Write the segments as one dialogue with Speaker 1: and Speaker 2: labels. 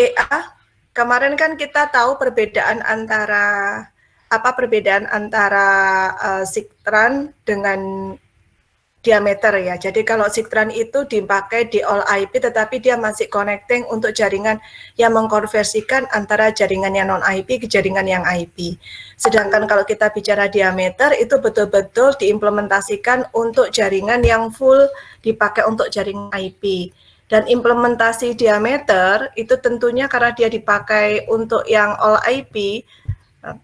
Speaker 1: DEA, kemarin kan kita tahu perbedaan antara Sigtran dengan diameter ya. Jadi kalau Sigtran itu dipakai di all IP, tetapi dia masih connecting untuk jaringan yang mengkonversikan antara jaringan yang non IP ke jaringan yang IP. Sedangkan kalau kita bicara diameter, itu betul-betul diimplementasikan untuk jaringan yang full dipakai untuk jaringan IP. Dan implementasi diameter itu tentunya karena dia dipakai untuk yang all IP,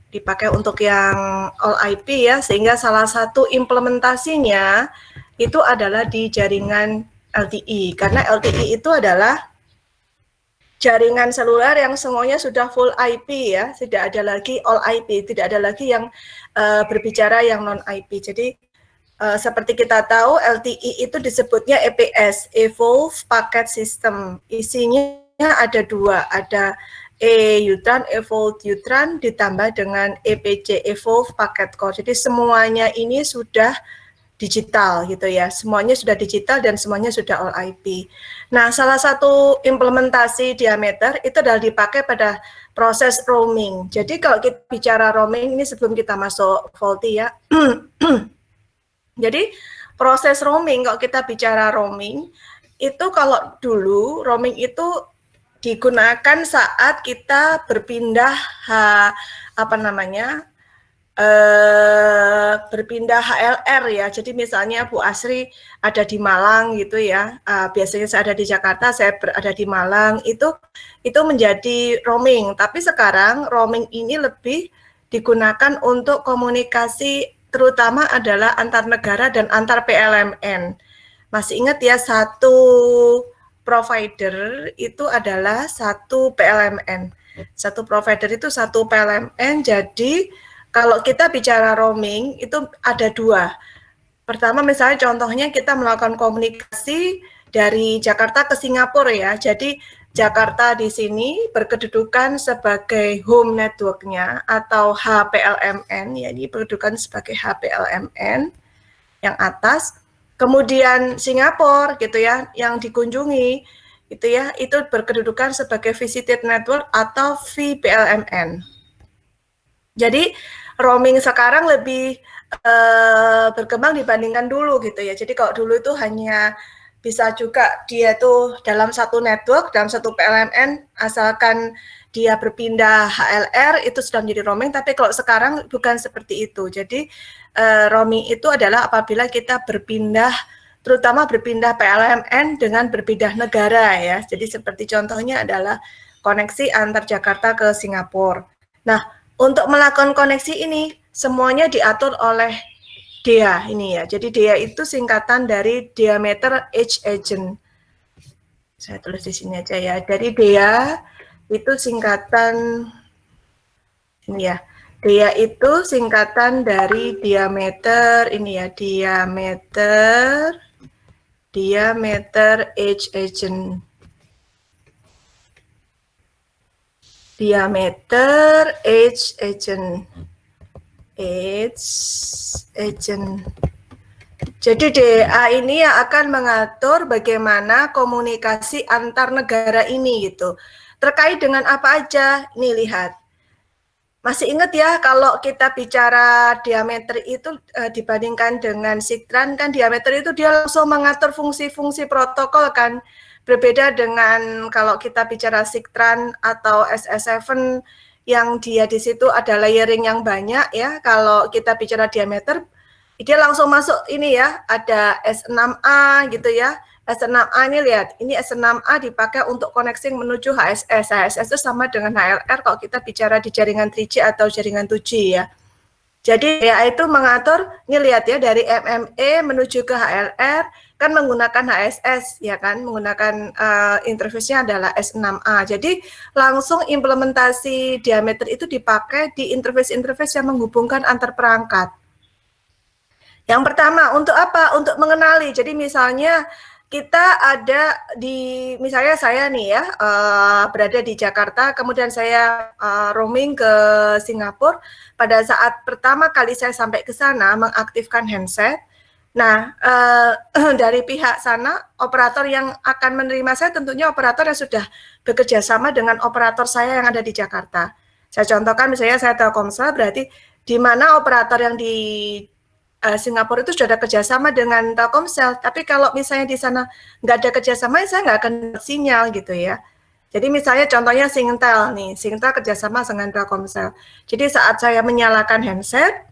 Speaker 1: dipakai untuk yang all IP ya, sehingga salah satu implementasinya itu adalah di jaringan LTE, karena LTE itu adalah jaringan seluler yang semuanya sudah full IP ya, tidak ada lagi all IP, tidak ada lagi yang berbicara yang non IP. Jadi seperti kita tahu LTE itu disebutnya EPS, Evolve Packet System. Isinya ada dua, ada EUTRAN, Evolve UTRAN ditambah dengan EPC, Evolve Packet Core. Jadi semuanya ini sudah digital gitu ya, semuanya sudah digital dan semuanya sudah all IP. Nah, salah satu implementasi diameter itu adalah dipakai pada proses roaming. Jadi kalau kita bicara roaming ini sebelum kita masuk VoLTE ya, jadi proses roaming, kalau kita bicara roaming, itu kalau dulu roaming itu digunakan saat kita berpindah berpindah HLR ya. Jadi misalnya Bu Asri ada di Malang gitu ya, biasanya saya ada di Jakarta, saya berada di Malang, itu menjadi roaming. Tapi sekarang roaming ini lebih digunakan untuk komunikasi, terutama adalah antar negara dan antar PLMN. Masih ingat ya, satu provider itu adalah satu PLMN. Satu provider itu satu PLMN, jadi kalau kita bicara roaming itu ada dua. Pertama misalnya contohnya kita melakukan komunikasi dari Jakarta ke Singapura ya. Jadi Jakarta di sini berkedudukan sebagai home network-nya atau HPLMN, ya, ini berkedudukan sebagai HPLMN yang atas. Kemudian Singapura gitu ya, yang dikunjungi gitu ya, itu berkedudukan sebagai visited network atau VPLMN. Jadi roaming sekarang lebih berkembang dibandingkan dulu gitu ya. Jadi kalau dulu itu hanya bisa juga dia tuh dalam satu network, dalam satu PLMN, asalkan dia berpindah HLR itu sudah menjadi roaming. Tapi kalau sekarang bukan seperti itu. Jadi roaming itu adalah apabila kita berpindah, terutama berpindah PLMN dengan berpindah negara ya. Jadi seperti contohnya adalah koneksi antar Jakarta ke Singapura. Nah, untuk melakukan koneksi ini, semuanya diatur oleh DEA ini ya. Jadi DEA itu singkatan dari Diameter Edge Agent. Saya tulis di sini aja ya. Dari DEA itu singkatan ini ya. DEA itu singkatan dari diameter ini ya, diameter edge agent. Diameter edge agent. Jadi DEA ini yang akan mengatur bagaimana komunikasi antar negara ini gitu. Terkait dengan apa aja? Nih lihat. Masih ingat ya kalau kita bicara diameter itu dibandingkan dengan Sigtran, kan diameter itu dia langsung mengatur fungsi-fungsi protokol kan. Berbeda dengan kalau kita bicara Sigtran atau SS7 yang dia di situ ada layering yang banyak ya. Kalau kita bicara diameter, dia langsung masuk ini ya, ada S6A gitu ya. S6A ini lihat, ini S6A dipakai untuk koneksi menuju HSS. HSS itu sama dengan HLR kalau kita bicara di jaringan 3G atau jaringan 2G ya. Jadi ya itu mengatur, ini lihat ya, dari MME menuju ke HLR kan menggunakan HSS ya kan, menggunakan interface-nya adalah S6A. Jadi langsung implementasi diameter itu dipakai di interface-interface yang menghubungkan antar perangkat. Yang pertama untuk apa? Untuk mengenali. Jadi misalnya kita ada di, misalnya saya nih ya, berada di Jakarta, kemudian saya roaming ke Singapura. Pada saat pertama kali saya sampai ke sana, mengaktifkan handset, Nah, dari pihak sana, operator yang akan menerima saya tentunya operator yang sudah bekerja sama dengan operator saya yang ada di Jakarta. Saya contohkan misalnya saya Telkomsel, berarti di mana operator yang di Singapura itu sudah ada kerjasama dengan Telkomsel. Tapi kalau misalnya di sana nggak ada kerjasama, saya nggak akan sinyal gitu ya. Jadi misalnya contohnya Singtel nih, Singtel kerjasama dengan Telkomsel. Jadi saat saya menyalakan handset,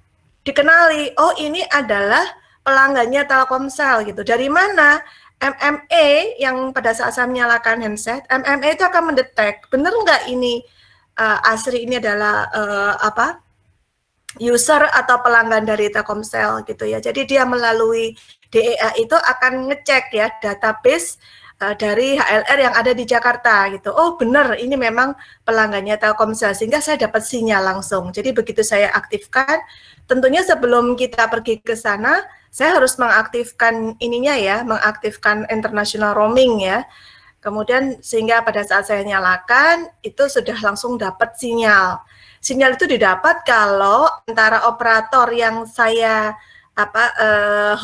Speaker 1: dikenali, oh ini adalah pelanggannya Telkomsel gitu. Dari mana? MMA yang pada saat saya menyalakan handset, MMA itu akan mendetek, benar nggak ini Asri ini adalah user atau pelanggan dari Telkomsel gitu ya. Jadi dia melalui DEA itu akan ngecek ya database dari HLR yang ada di Jakarta gitu. Oh benar, ini memang pelanggannya Telkomsel, sehingga saya dapat sinyal langsung. Jadi begitu saya aktifkan, tentunya sebelum kita pergi ke sana, saya harus mengaktifkan ininya ya, mengaktifkan international roaming ya. Kemudian sehingga pada saat saya nyalakan, itu sudah langsung dapat sinyal. Sinyal itu didapat kalau antara operator yang saya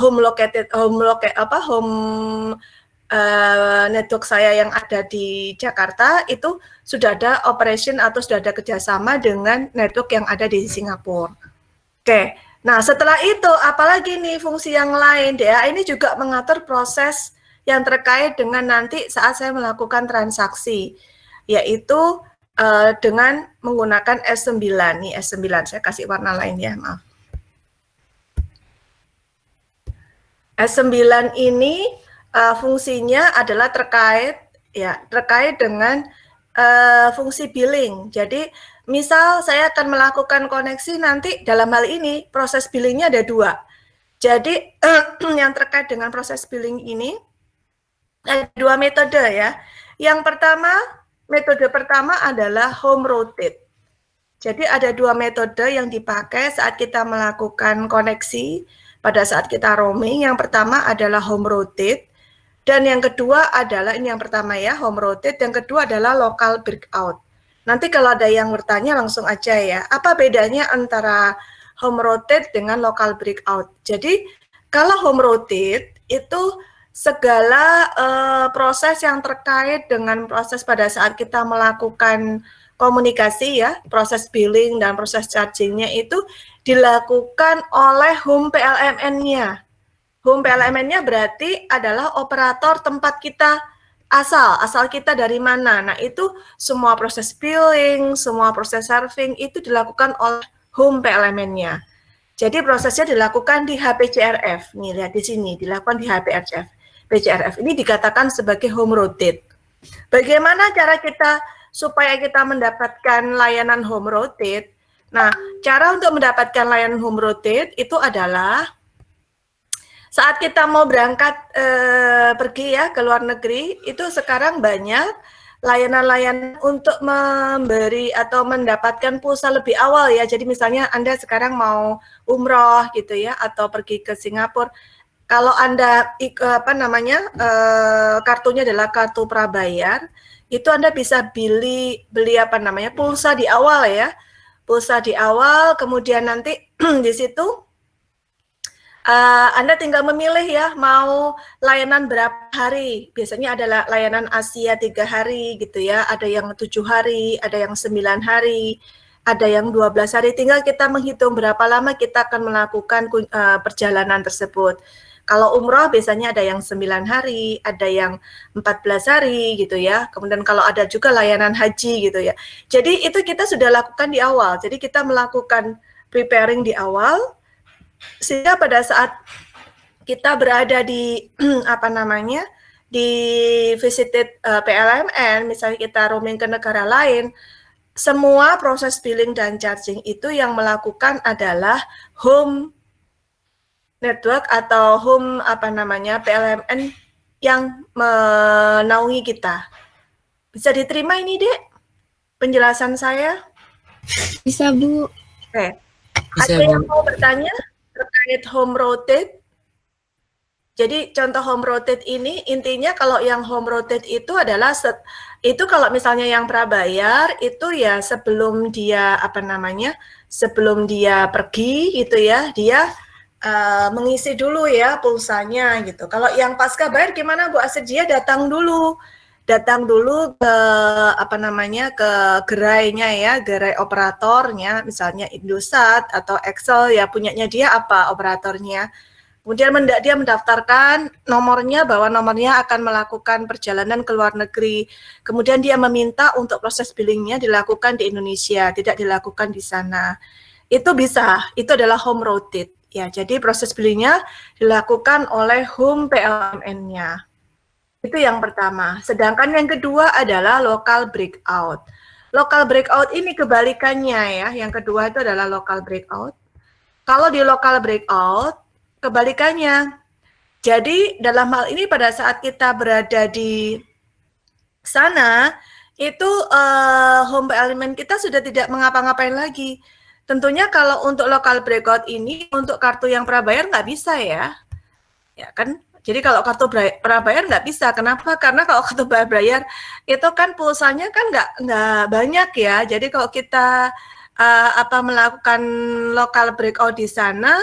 Speaker 1: home network saya yang ada di Jakarta itu sudah ada operation atau sudah ada kerjasama dengan network yang ada di Singapura. Oke, nah setelah itu apalagi nih fungsi yang lain, DEA ini juga mengatur proses yang terkait dengan nanti saat saya melakukan transaksi, yaitu dengan menggunakan S9. Nih S9, saya kasih warna lain ya, maaf. S9 ini fungsinya adalah terkait dengan fungsi billing. Jadi misal saya akan melakukan koneksi nanti dalam hal ini proses billingnya ada 2. Jadi yang terkait dengan proses billing ini ada 2 metode ya. Yang pertama, metode pertama adalah home rotate. Jadi ada 2 metode yang dipakai saat kita melakukan koneksi pada saat kita roaming. Yang pertama adalah home rotate. Dan yang kedua adalah, ini yang pertama ya, home rotate. Yang kedua adalah local breakout. Nanti kalau ada yang bertanya langsung aja ya, apa bedanya antara home rotate dengan local breakout? Jadi kalau home rotate itu segala proses yang terkait dengan proses pada saat kita melakukan komunikasi ya, proses billing dan proses chargingnya itu dilakukan oleh home PLMN-nya. Home PLMN-nya berarti adalah operator tempat kita asal kita dari mana. Nah itu semua proses billing, semua proses serving itu dilakukan oleh home PLMN-nya. Jadi prosesnya dilakukan di HPCRF. Nih lihat di sini, dilakukan di HPCRF. Ini dikatakan sebagai home rotate. Bagaimana cara kita supaya kita mendapatkan layanan home rotate? Nah, cara untuk mendapatkan layanan home rotate itu adalah saat kita mau berangkat pergi ya ke luar negeri, itu sekarang banyak layanan-layanan untuk memberi atau mendapatkan pulsa lebih awal ya. Jadi misalnya Anda sekarang mau umroh gitu ya, atau pergi ke Singapura. Kalau Anda kartunya adalah kartu prabayar, itu Anda bisa beli pulsa di awal ya. Pulsa di awal, kemudian nanti di situ Anda tinggal memilih ya, mau layanan berapa hari. Biasanya ada layanan Asia 3 hari gitu ya, ada yang 7 hari, ada yang 9 hari, ada yang 12 hari. Tinggal kita menghitung berapa lama kita akan melakukan perjalanan tersebut. Kalau umroh biasanya ada yang 9 hari, ada yang 14 hari gitu ya. Kemudian kalau ada juga layanan haji gitu ya. Jadi itu kita sudah lakukan di awal. Jadi kita melakukan preparing di awal, sehingga pada saat kita berada di di visited PLMN, misalnya kita roaming ke negara lain, semua proses billing dan charging itu yang melakukan adalah home network atau home PLMN yang menaungi kita. Bisa diterima ini, Dek? Penjelasan saya?
Speaker 2: Bisa, Bu.
Speaker 1: Oke. Ada yang mau bertanya terkait home rotate? Jadi contoh home rotate ini intinya kalau yang home rotate itu adalah itu kalau misalnya yang prabayar itu ya sebelum dia sebelum dia pergi gitu ya, dia mengisi dulu ya pulsanya gitu. Kalau yang pasca bayar gimana Bu Asedia? Datang dulu ke apa namanya, ke gerainya ya, gerai operatornya, misalnya Indosat atau Excel ya, punyanya dia apa operatornya. Kemudian dia mendaftarkan nomornya, bahwa nomornya akan melakukan perjalanan ke luar negeri. Kemudian dia meminta untuk proses billingnya dilakukan di Indonesia, tidak dilakukan di sana. Itu bisa, itu adalah home rotate. Ya, jadi proses billingnya dilakukan oleh home PLMN-nya. Itu yang pertama. Sedangkan yang kedua adalah local breakout. Local breakout ini kebalikannya ya. Yang kedua itu adalah local breakout. Kalau di local breakout, kebalikannya. Jadi dalam hal ini pada saat kita berada di sana, itu home element kita sudah tidak mengapa-ngapain lagi. Tentunya kalau untuk local breakout ini, untuk kartu yang prabayar nggak bisa ya. Ya kan? Jadi kalau kartu prabayar nggak bisa. Kenapa? Karena kalau kartu prabayar itu kan pulsanya kan nggak banyak ya. Jadi kalau kita melakukan local breakout di sana,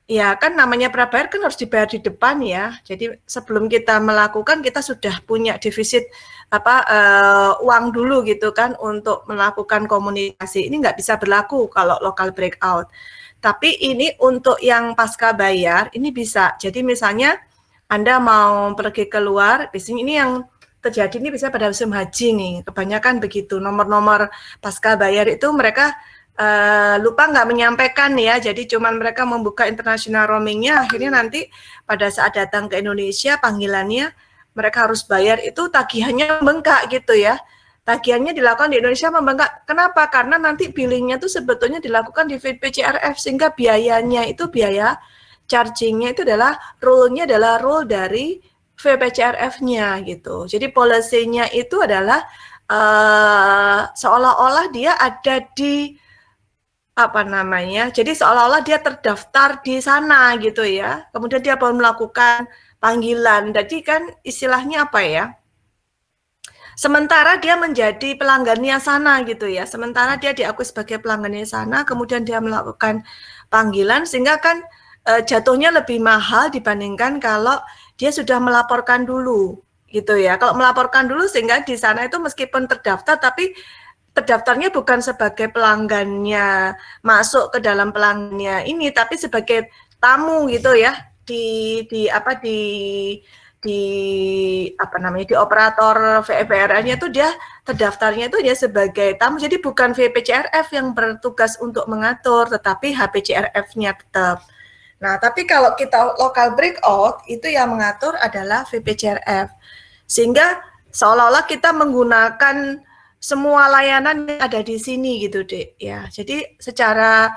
Speaker 1: ya kan namanya prabayar kan harus dibayar di depan ya. Jadi sebelum kita melakukan, kita sudah punya defisit uang dulu gitu kan untuk melakukan komunikasi. Ini nggak bisa berlaku kalau local breakout. Tapi ini untuk yang pasca bayar ini bisa. Jadi misalnya Anda mau pergi keluar, biasanya ini yang terjadi ini bisa pada musim haji nih. Kebanyakan begitu. Nomor-nomor pasca bayar itu mereka lupa nggak menyampaikan ya, jadi cuman mereka membuka international roamingnya, akhirnya nanti pada saat datang ke Indonesia panggilannya mereka harus bayar, itu tagihannya membengkak gitu ya. Tagihannya dilakukan di Indonesia membengkak. Kenapa? Karena nanti billingnya itu sebetulnya dilakukan di VPCRF, sehingga biayanya itu biaya chargingnya itu adalah rule dari VPCRF-nya gitu. Jadi policy-nya itu adalah seolah-olah dia ada di jadi seolah-olah dia terdaftar di sana gitu ya, kemudian dia baru melakukan panggilan, jadi kan istilahnya apa ya, sementara dia menjadi pelanggannya sana gitu ya, sementara dia diakui sebagai pelanggannya sana, kemudian dia melakukan panggilan, sehingga kan jatuhnya lebih mahal dibandingkan kalau dia sudah melaporkan dulu gitu ya. Kalau melaporkan dulu sehingga di sana itu meskipun terdaftar, tapi terdaftarnya bukan sebagai pelanggannya masuk ke dalam pelanggannya ini, tapi sebagai tamu gitu ya, di operator VPRN-nya itu dia terdaftarnya itu dia sebagai tamu, jadi bukan VPCRF yang bertugas untuk mengatur, tetapi HPCRF-nya tetap. Nah, tapi kalau kita local breakout itu yang mengatur adalah VPCRF, sehingga seolah-olah kita menggunakan semua layanan yang ada di sini gitu, Dek. Ya, jadi secara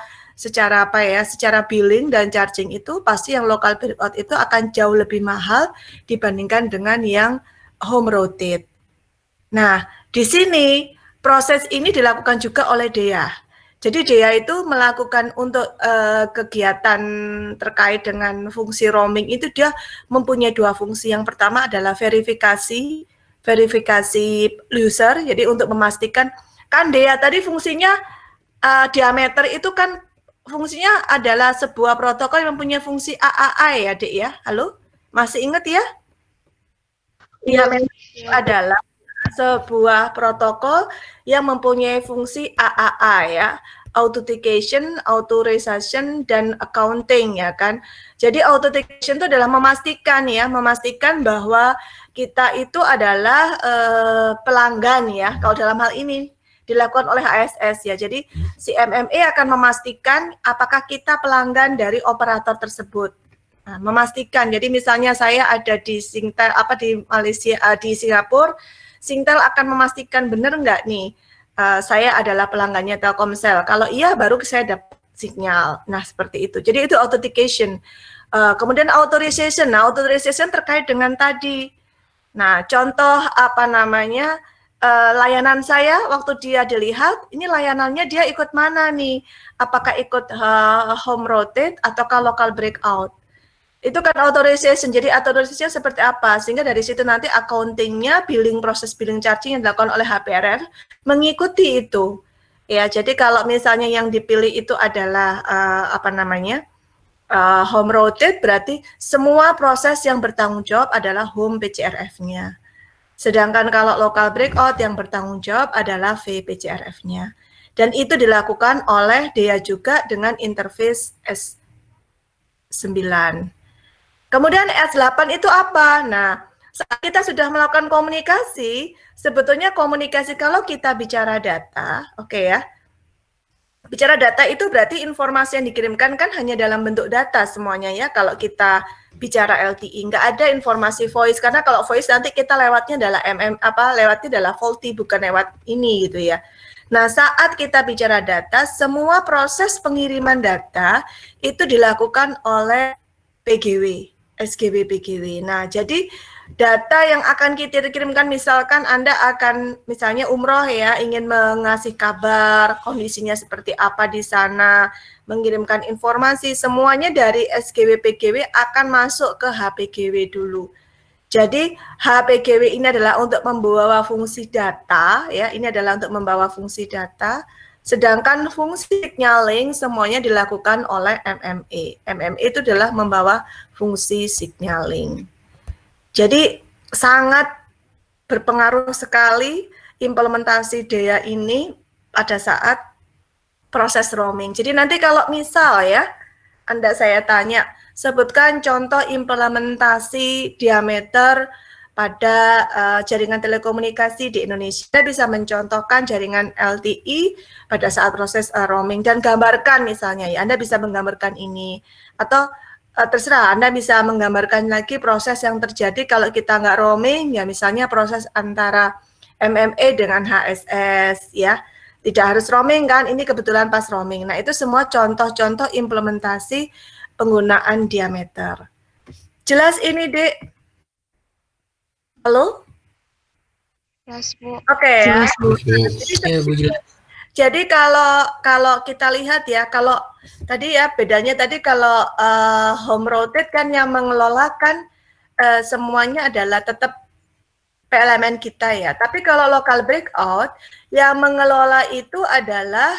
Speaker 1: billing dan charging itu pasti yang local breakout itu akan jauh lebih mahal dibandingkan dengan yang home rotate. Nah, di sini proses ini dilakukan juga oleh DEA. Jadi DEA itu melakukan untuk kegiatan terkait dengan fungsi roaming itu dia mempunyai dua fungsi. Yang pertama adalah verifikasi user, jadi untuk memastikan, kan DEA tadi fungsinya diameter itu kan fungsinya adalah sebuah protokol yang mempunyai fungsi AAA ya, Dek ya. Halo? Masih ingat ya? Diameter itu adalah sebuah protokol yang mempunyai fungsi AAA ya, authentication, authorization, dan accounting ya kan. Jadi authentication itu adalah memastikan bahwa kita itu adalah pelanggan ya. Kalau dalam hal ini dilakukan oleh ASS ya. Jadi si MME akan memastikan apakah kita pelanggan dari operator tersebut. Nah, memastikan. Jadi misalnya saya ada di Singtel di Malaysia, di Singapura, Singtel akan memastikan benar nggak nih saya adalah pelanggannya Telkomsel. Kalau iya baru saya dapat sinyal. Nah, seperti itu. Jadi itu authentication. Kemudian authorization. Nah, authorization terkait dengan tadi. Nah, contoh layanan saya waktu dia dilihat, ini layanannya dia ikut mana nih? Apakah ikut home rotate ataukah local breakout? Itu kan authorization. Jadi authorization seperti apa? Sehingga dari situ nanti accounting-nya, proses billing charging yang dilakukan oleh HPRR mengikuti itu. Ya, jadi kalau misalnya yang dipilih itu adalah home rotate berarti semua proses yang bertanggung jawab adalah home PCRF-nya. Sedangkan kalau local breakout yang bertanggung jawab adalah VPCRF-nya. Dan itu dilakukan oleh dia juga dengan interface S9. Kemudian S8 itu apa? Nah, saat kita sudah melakukan komunikasi, sebetulnya komunikasi kalau kita bicara data, oke ya, bicara data itu berarti informasi yang dikirimkan kan hanya dalam bentuk data semuanya ya. Kalau kita bicara LTE, nggak ada informasi voice, karena kalau voice nanti kita lewatnya adalah lewatnya adalah VoLTE, bukan lewat ini gitu ya. Nah, saat kita bicara data, semua proses pengiriman data itu dilakukan oleh PGW, SGW PGW. Nah, jadi data yang akan kita kirimkan, misalkan Anda akan misalnya umroh ya, ingin mengasih kabar kondisinya seperti apa di sana, mengirimkan informasi, semuanya dari SGW PGW akan masuk ke HPGW dulu. Jadi HPGW ini adalah untuk membawa fungsi data ya, ini adalah untuk membawa fungsi data, sedangkan fungsi signaling semuanya dilakukan oleh MMA. MMA itu adalah membawa fungsi signaling. Jadi sangat berpengaruh sekali implementasi DEA ini pada saat proses roaming. Jadi nanti kalau misal ya, saya tanya, sebutkan contoh implementasi diameter pada jaringan telekomunikasi di Indonesia. Anda bisa mencontohkan jaringan LTE pada saat proses roaming dan gambarkan misalnya ya, Anda bisa menggambarkan ini. Atau terserah, Anda bisa menggambarkan lagi proses yang terjadi kalau kita nggak roaming, ya misalnya proses antara MMA dengan HSS ya. Tidak harus roaming kan, ini kebetulan pas roaming. Nah, itu semua contoh-contoh implementasi penggunaan diameter. Jelas ini, Dek? Halo?
Speaker 2: Jelas, Bu.
Speaker 1: Oke ya.
Speaker 2: Jelas, Bu.
Speaker 1: Jadi kalau kita lihat ya, kalau tadi ya bedanya tadi kalau home rotate kan yang mengelolakan semuanya adalah tetap PLMN kita ya. Tapi kalau local breakout yang mengelola itu adalah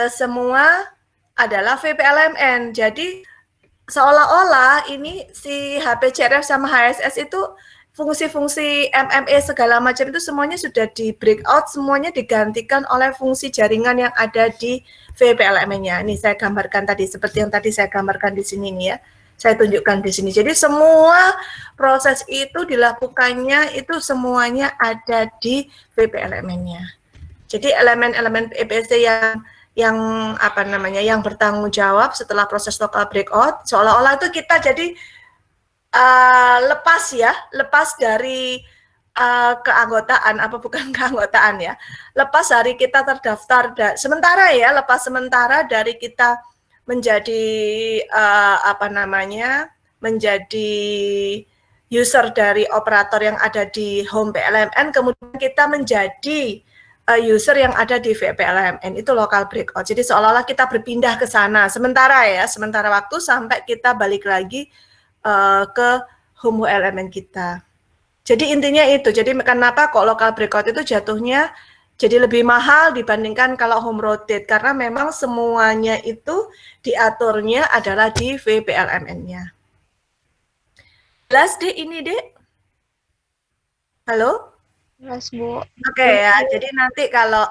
Speaker 1: semua adalah VPLMN. Jadi seolah-olah ini si HPCRF sama HSS itu fungsi-fungsi MMA segala macam itu semuanya sudah di breakout, semuanya digantikan oleh fungsi jaringan yang ada di VPLMN-nya. Ini saya gambarkan tadi, seperti yang tadi saya gambarkan di sini nih ya. Saya tunjukkan di sini. Jadi semua proses itu dilakukannya itu semuanya ada di VPLMN-nya. Jadi elemen-elemen EPC yang apa namanya, yang bertanggung jawab setelah proses local breakout, seolah-olah itu kita jadi lepas dari keanggotaan, apa bukan keanggotaan ya, lepas dari kita terdaftar, lepas sementara dari kita menjadi menjadi user dari operator yang ada di home PLMN, kemudian kita menjadi user yang ada di VPLMN, itu local breakout. Jadi seolah-olah kita berpindah ke sana sementara waktu sampai kita balik lagi ke home elemen kita. Jadi intinya itu. Jadi kenapa kok local breakout itu jatuhnya jadi lebih mahal dibandingkan kalau home rotate, karena memang semuanya itu diaturnya adalah di VPLMN-nya. Jelas, Dek, ini, Dek? Halo?
Speaker 2: Jelas, Bu.
Speaker 1: Oke ya, jadi nanti kalau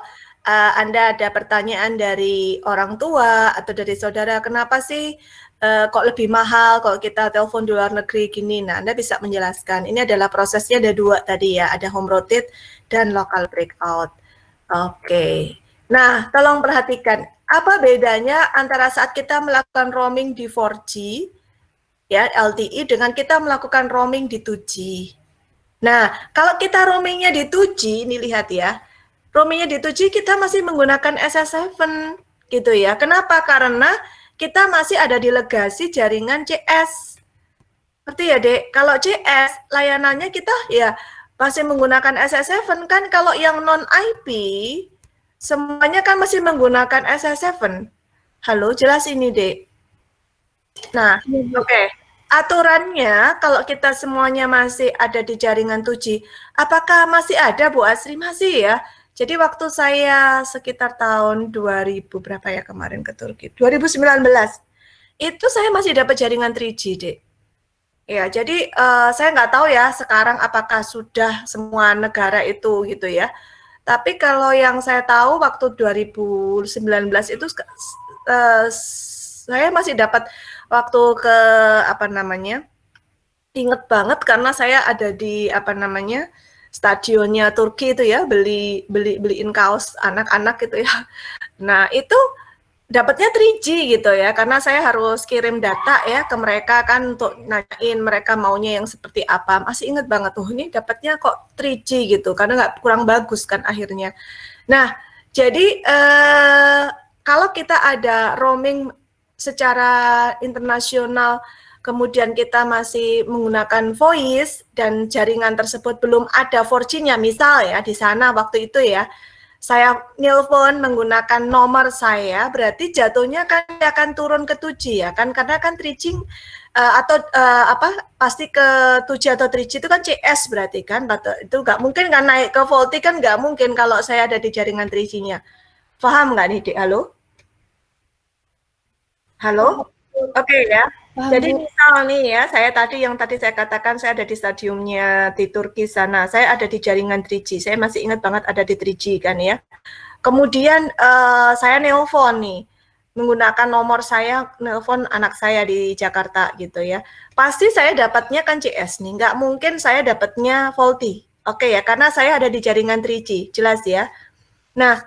Speaker 1: Anda ada pertanyaan dari orang tua atau dari saudara, kenapa sih kok lebih mahal kalau kita telepon di luar negeri gini? Nah, Anda bisa menjelaskan. Ini adalah prosesnya ada dua tadi ya, ada home rotate dan local breakout. Oke. Nah, tolong perhatikan, apa bedanya antara saat kita melakukan roaming di 4G, ya, LTE, dengan kita melakukan roaming di 2G. Nah, kalau kita roamingnya di 2G, ini lihat ya, roamingnya di 2G kita masih menggunakan SS7, gitu ya. Kenapa? Karena kita masih ada di legasi jaringan CS. Ngerti ya, Dek? Kalau CS, layanannya kita ya masih menggunakan SS7 kan. Kalau yang non-IP, semuanya kan masih menggunakan SS7. Halo, jelas ini, Dek? Nah, oke. Aturannya, kalau kita semuanya masih ada di jaringan 2G, apakah masih ada, Bu Asri? Masih ya. Jadi waktu saya sekitar tahun 2000 berapa ya kemarin ke Turki? 2019. itu saya masih dapat jaringan 3G, Dek. Ya, jadi saya nggak tahu ya sekarang apakah sudah semua negara itu gitu ya. Tapi kalau yang saya tahu waktu 2019 itu saya masih dapat waktu ke apa namanya? Ingat banget karena saya ada di apa namanya? Stadionnya Turki itu ya, beliin kaos anak-anak gitu ya. Nah, itu dapatnya 3G gitu ya, karena saya harus kirim data ya ke mereka kan untuk nanyain mereka maunya yang seperti apa. Masih inget banget tuh, ini dapatnya kok 3G gitu, karena nggak kurang bagus kan akhirnya. Nah, jadi kalau kita ada roaming secara internasional, kemudian kita masih menggunakan voice dan jaringan tersebut belum ada 4G-nya, misal ya di sana waktu itu ya, saya nelpon menggunakan nomor saya, berarti jatuhnya kan akan turun ke 2G ya kan, karena kan 3G atau pasti ke 2G atau 3G itu kan CS berarti kan, itu nggak mungkin kan naik ke VoLTE kan nggak mungkin kalau saya ada di jaringan 3G-nya. Paham nggak nih, Dek? Halo? Halo? Oke ya.
Speaker 2: Paham,
Speaker 1: Jadi
Speaker 2: Bu.
Speaker 1: misal nih ya, saya tadi saya katakan saya ada di stadiumnya di Turki sana, saya ada di jaringan 3G, saya masih ingat banget ada di 3G kan ya. Kemudian saya nelpon nih, menggunakan nomor saya, nelpon anak saya di Jakarta gitu ya. Pasti saya dapatnya kan CS nih, nggak mungkin saya dapatnya VoLTE. Oke ya, karena saya ada di jaringan 3G, jelas ya. Nah,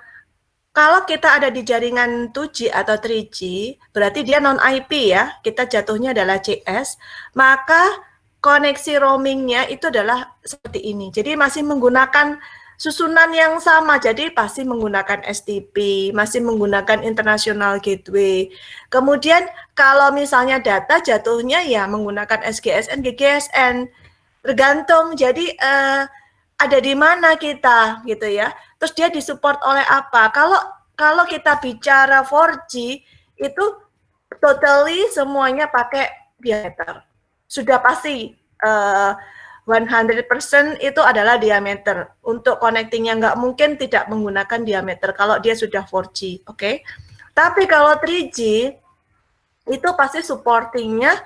Speaker 1: kalau kita ada di jaringan 2G atau 3G, berarti dia non-IP ya, kita jatuhnya adalah CS, maka koneksi roamingnya itu adalah seperti ini. Jadi masih menggunakan susunan yang sama, jadi pasti menggunakan STP, masih menggunakan international gateway. Kemudian kalau misalnya data jatuhnya ya menggunakan SGSN, GGSN, tergantung. Jadi ada di mana kita gitu ya. Terus dia disupport oleh apa? Kalau kita bicara 4G itu totally semuanya pakai diameter. Sudah pasti 100% itu adalah diameter. Untuk connectingnya nggak mungkin tidak menggunakan diameter kalau dia sudah 4G, oke? Tapi kalau 3G itu pasti supportingnya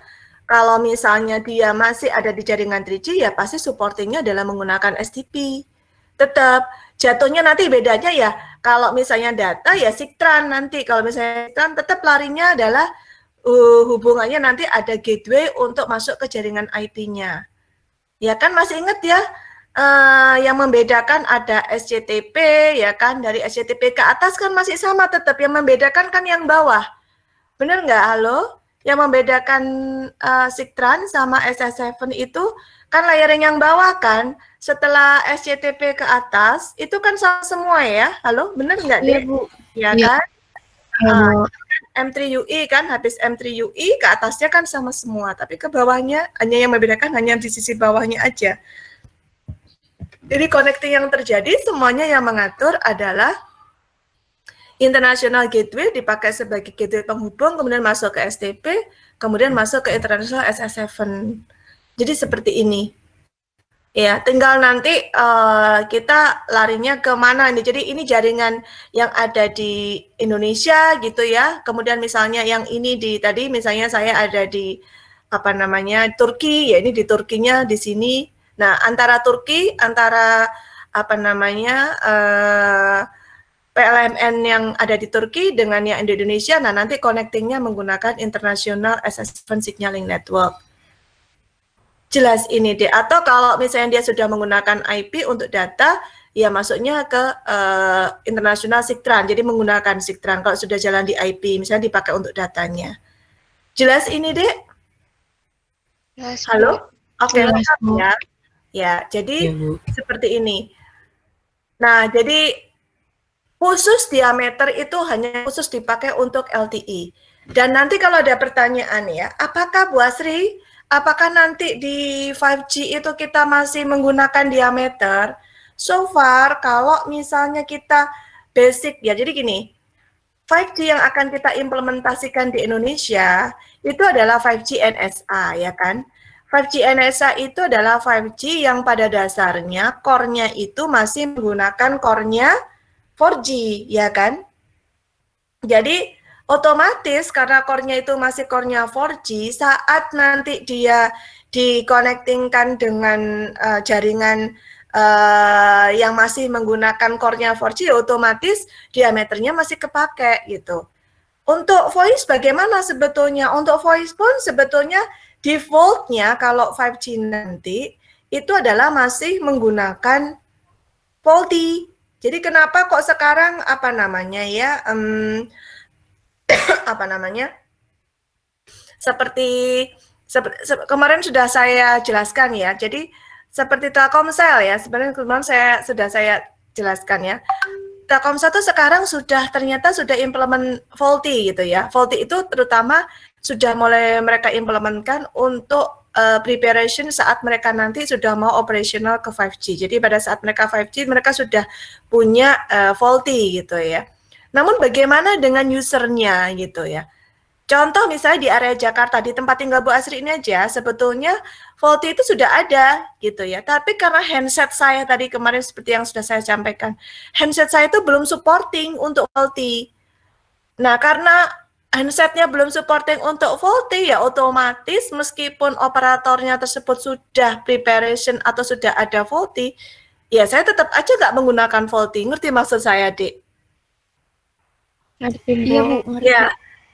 Speaker 1: kalau misalnya dia masih ada di jaringan 3G ya pasti supportingnya adalah menggunakan STP. Tetap jatuhnya nanti bedanya ya kalau misalnya data ya Sigtran nanti, kalau misalnya Sigtran tetap larinya adalah hubungannya nanti ada gateway untuk masuk ke jaringan IP-nya. Ya kan masih ingat ya yang membedakan ada SCTP ya kan, dari SCTP ke atas kan masih sama, tetap yang membedakan kan yang bawah. Bener nggak, halo? Yang membedakan Sigtran sama SS7 itu kan layering yang bawah kan, setelah SCTP ke atas, itu kan sama semua ya, halo? Bener nggak,
Speaker 2: Iya,
Speaker 1: Dek?
Speaker 2: Bu.
Speaker 1: Ya
Speaker 2: Iya.
Speaker 1: kan?
Speaker 2: Iya, Bu.
Speaker 1: M3UI kan, habis M3UI ke atasnya kan sama semua, tapi ke bawahnya hanya yang membedakan hanya di sisi bawahnya aja. Jadi connecting yang terjadi semuanya yang mengatur adalah international gateway dipakai sebagai gateway penghubung, kemudian masuk ke STP, kemudian masuk ke international SS7. Jadi seperti ini. Ya, tinggal nanti kita larinya ke mana nih. Jadi ini jaringan yang ada di Indonesia gitu ya. Kemudian misalnya yang ini di tadi misalnya saya ada di apa namanya Turki, ya ini di Turkinya di sini. Nah, antara Turki, antara apa namanya PLMN yang ada di Turki dengan yang di Indonesia, nah nanti connectingnya menggunakan International SS7 Signaling Network. Jelas ini deh. Atau kalau misalnya dia sudah menggunakan IP untuk data, ya masuknya ke internasional Sigtran. Jadi menggunakan Sigtran kalau sudah jalan di IP, misalnya dipakai untuk datanya. Jelas ini deh?
Speaker 2: Jelas,
Speaker 1: Halo? Oke,
Speaker 2: Jelas, Bu.
Speaker 1: ya. Ya, jadi
Speaker 3: Bu.
Speaker 1: seperti ini. Nah, jadi khusus diameter itu hanya khusus dipakai untuk LTE. Dan nanti kalau ada pertanyaan ya, apakah Bu Asri, apakah nanti di 5G itu kita masih menggunakan diameter? So far, kalau misalnya kita basic, ya jadi gini, 5G yang akan kita implementasikan di Indonesia, itu adalah 5G NSA, ya kan? 5G NSA itu adalah 5G yang pada dasarnya core-nya itu masih menggunakan core-nya 4G, ya kan? Jadi Otomatis karena core-nya itu masih core-nya 4G, saat nanti dia di-connecting-kan dengan jaringan yang masih menggunakan core-nya 4G, otomatis diameternya masih kepake gitu. Untuk voice bagaimana sebetulnya? Untuk voice pun sebetulnya default-nya kalau 5G nanti itu adalah masih menggunakan VoLTE. Jadi kenapa kok sekarang apa namanya ya? Apa namanya? Seperti kemarin sudah saya jelaskan ya. Jadi seperti Telkomsel ya. Sebenarnya kemarin sudah saya jelaskan ya. Telkomsel itu sekarang ternyata sudah implement VoLTE gitu ya. VoLTE itu terutama sudah mulai mereka implementkan untuk preparation saat mereka nanti sudah mau operational ke 5G. Jadi pada saat mereka 5G mereka sudah punya VoLTE gitu ya. Namun bagaimana dengan usernya gitu ya? Contoh misalnya di area Jakarta, di tempat tinggal Bu Asri ini aja, sebetulnya VoLTE itu sudah ada gitu ya. Tapi karena handset saya tadi kemarin seperti yang sudah saya sampaikan, handset saya itu belum supporting untuk VoLTE. Nah, karena handsetnya belum supporting untuk VoLTE, ya otomatis meskipun operatornya tersebut sudah preparation atau sudah ada VoLTE, ya saya tetap aja nggak menggunakan VoLTE. Ngerti maksud saya, Dik?
Speaker 2: Ngerti, Bu. Iya, Bu, ngerti.
Speaker 1: Ya,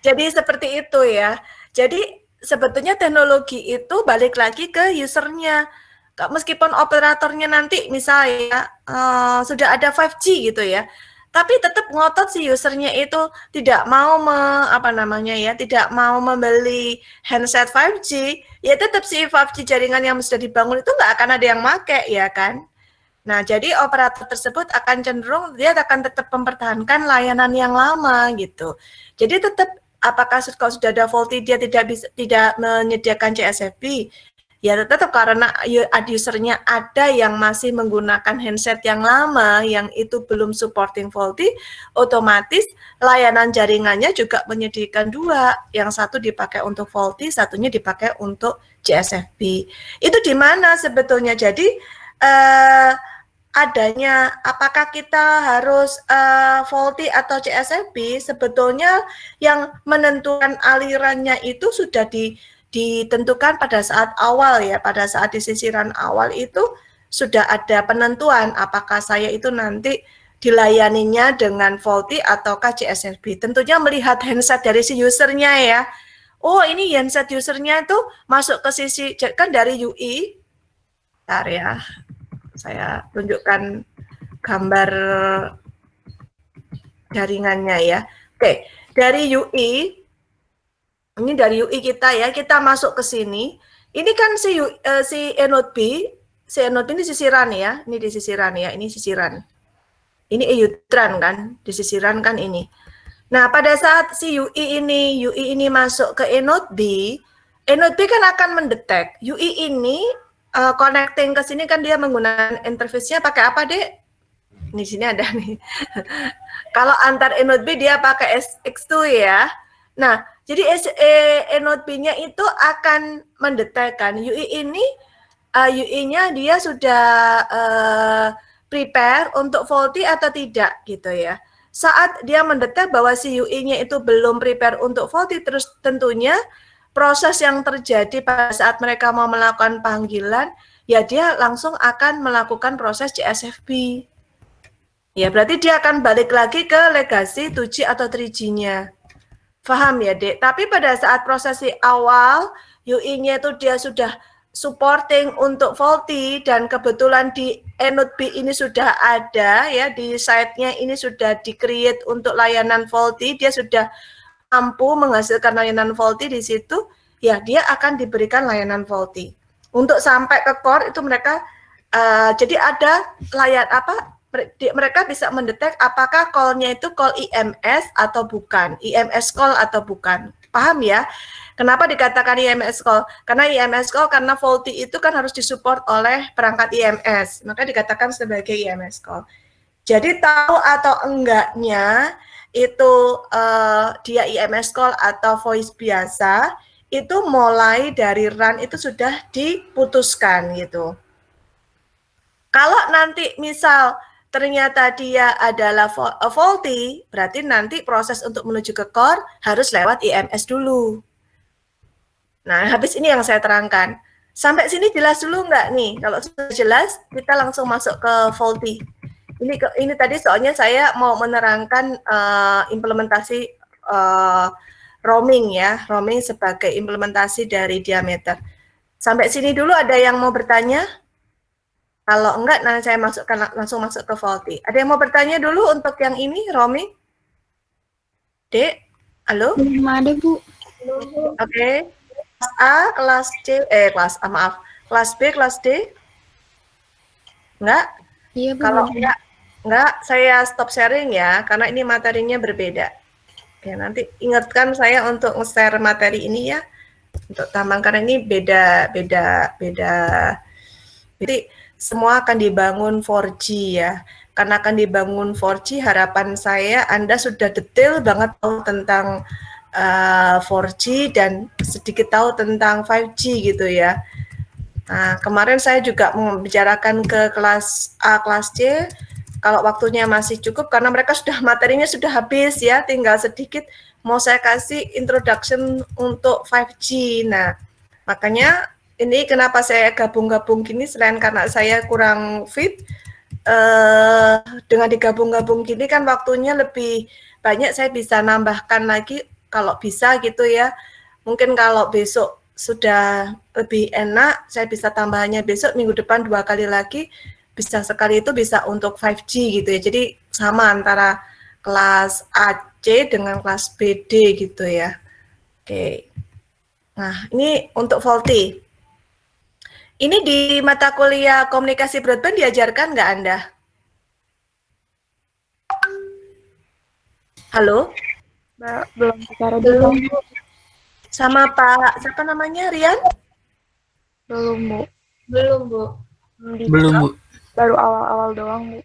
Speaker 1: jadi seperti itu ya. Jadi sebetulnya teknologi itu balik lagi ke usernya. Meskipun operatornya nanti misalnya sudah ada 5G gitu ya, tapi tetap ngotot si usernya itu tidak mau tidak mau membeli handset 5G, ya tetap si 5G jaringan yang sudah dibangun itu nggak akan ada yang make ya kan. Nah, jadi operator tersebut akan cenderung dia akan tetap mempertahankan layanan yang lama gitu. Jadi tetap apakah kalau sudah ada VoLTE dia tidak menyediakan CSFB, ya tetap karena usernya ada yang masih menggunakan handset yang lama yang itu belum supporting VoLTE, otomatis layanan jaringannya juga menyediakan dua, yang satu dipakai untuk VoLTE, satunya dipakai untuk CSFB. Itu di mana sebetulnya? Jadi adanya apakah kita harus VoLTE atau CSFB, sebetulnya yang menentukan alirannya itu sudah ditentukan pada saat awal ya, pada saat di sisiran awal itu sudah ada penentuan apakah saya itu nanti dilayaninya dengan VoLTE ataukah CSFB. Tentunya melihat handset dari si usernya ya. Oh, ini handset usernya itu masuk ke sisi, kan dari UI. Bentar ya. Saya tunjukkan gambar jaringannya ya. Oke, dari UI, ini dari UI kita ya, kita masuk ke sini. Ini kan si Enode B, si Enode ini sisiran ya, ini di sisiran ya, ini sisiran. Ini Eutran kan, di sisiran kan ini. Nah, pada saat si UI ini masuk ke Enode B kan akan mendetek UI ini connecting ke sini kan dia menggunakan interface-nya pakai apa, Dek? Di sini ada nih. Kalau antar Enode B dia pakai SX2 ya. Nah, jadi Enode B-nya itu akan mendetekkan UI-nya dia sudah prepare untuk VoLTE atau tidak gitu ya. Saat dia mendetek bahwa si UI-nya itu belum prepare untuk VoLTE, terus tentunya proses yang terjadi pada saat mereka mau melakukan panggilan, ya dia langsung akan melakukan proses CSFB. Ya, berarti dia akan balik lagi ke legasi 2G atau 3G-nya. Paham ya, Dek? Tapi pada saat prosesi awal, UI-nya itu dia sudah supporting untuk VoLTE dan kebetulan di Enode B ini sudah ada ya, di site-nya ini sudah di-create untuk layanan VoLTE, dia sudah mampu menghasilkan layanan VoLTE di situ, ya dia akan diberikan layanan VoLTE. Untuk sampai ke core itu mereka jadi ada mereka bisa mendetek apakah call-nya itu call IMS atau bukan, IMS call atau bukan. Paham ya? Kenapa dikatakan IMS call? Karena IMS call karena VoLTE itu kan harus disupport oleh perangkat IMS, maka dikatakan sebagai IMS call. Jadi tahu atau enggaknya itu dia IMS call atau voice biasa, itu mulai dari run itu sudah diputuskan gitu. Kalau nanti misal ternyata dia adalah faulty, berarti nanti proses untuk menuju ke core harus lewat IMS dulu. Nah, habis ini yang saya terangkan. Sampai sini jelas dulu nggak nih? Kalau sudah jelas, kita langsung masuk ke faulty. Ini tadi soalnya saya mau menerangkan implementasi roaming ya, roaming sebagai implementasi dari diameter. Sampai sini dulu ada yang mau bertanya? Kalau enggak, nanti saya langsung masuk ke faulty. Ada yang mau bertanya dulu untuk yang ini, roaming? Dek, halo?
Speaker 2: Belum ada, Bu.
Speaker 1: Oke. Kelas A, kelas C, kelas B, kelas D? Enggak?
Speaker 2: Iya, Bu.
Speaker 1: Kalau enggak, saya stop sharing ya, karena ini materinya berbeda. Ya, nanti ingatkan saya untuk nge-share materi ini ya, untuk tambang, karena ini beda. Jadi, semua akan dibangun 4G ya. Karena akan dibangun 4G, harapan saya Anda sudah detail banget tahu tentang 4G dan sedikit tahu tentang 5G gitu ya. Nah, kemarin saya juga membicarakan ke kelas A, kelas C, kalau waktunya masih cukup, karena mereka sudah materinya sudah habis ya, tinggal sedikit mau saya kasih introduction untuk 5G. Nah, makanya ini kenapa saya gabung-gabung gini, selain karena saya kurang fit, dengan digabung-gabung gini kan waktunya lebih banyak, saya bisa nambahkan lagi kalau bisa gitu ya. Mungkin kalau besok sudah lebih enak, saya bisa tambahannya besok, minggu depan 2 kali lagi, bisa sekali itu bisa untuk 5G gitu ya. Jadi sama antara kelas AC dengan kelas BD gitu ya. Oke. Nah, ini untuk faulty. Ini di mata kuliah komunikasi broadband diajarkan nggak Anda? Halo?
Speaker 2: Belum bicara dulu.
Speaker 1: Sama Pak, siapa namanya, Rian?
Speaker 2: Belum, Bu.
Speaker 1: Belum, Bu.
Speaker 3: Belum, Bu.
Speaker 2: Baru awal-awal doang, Bu.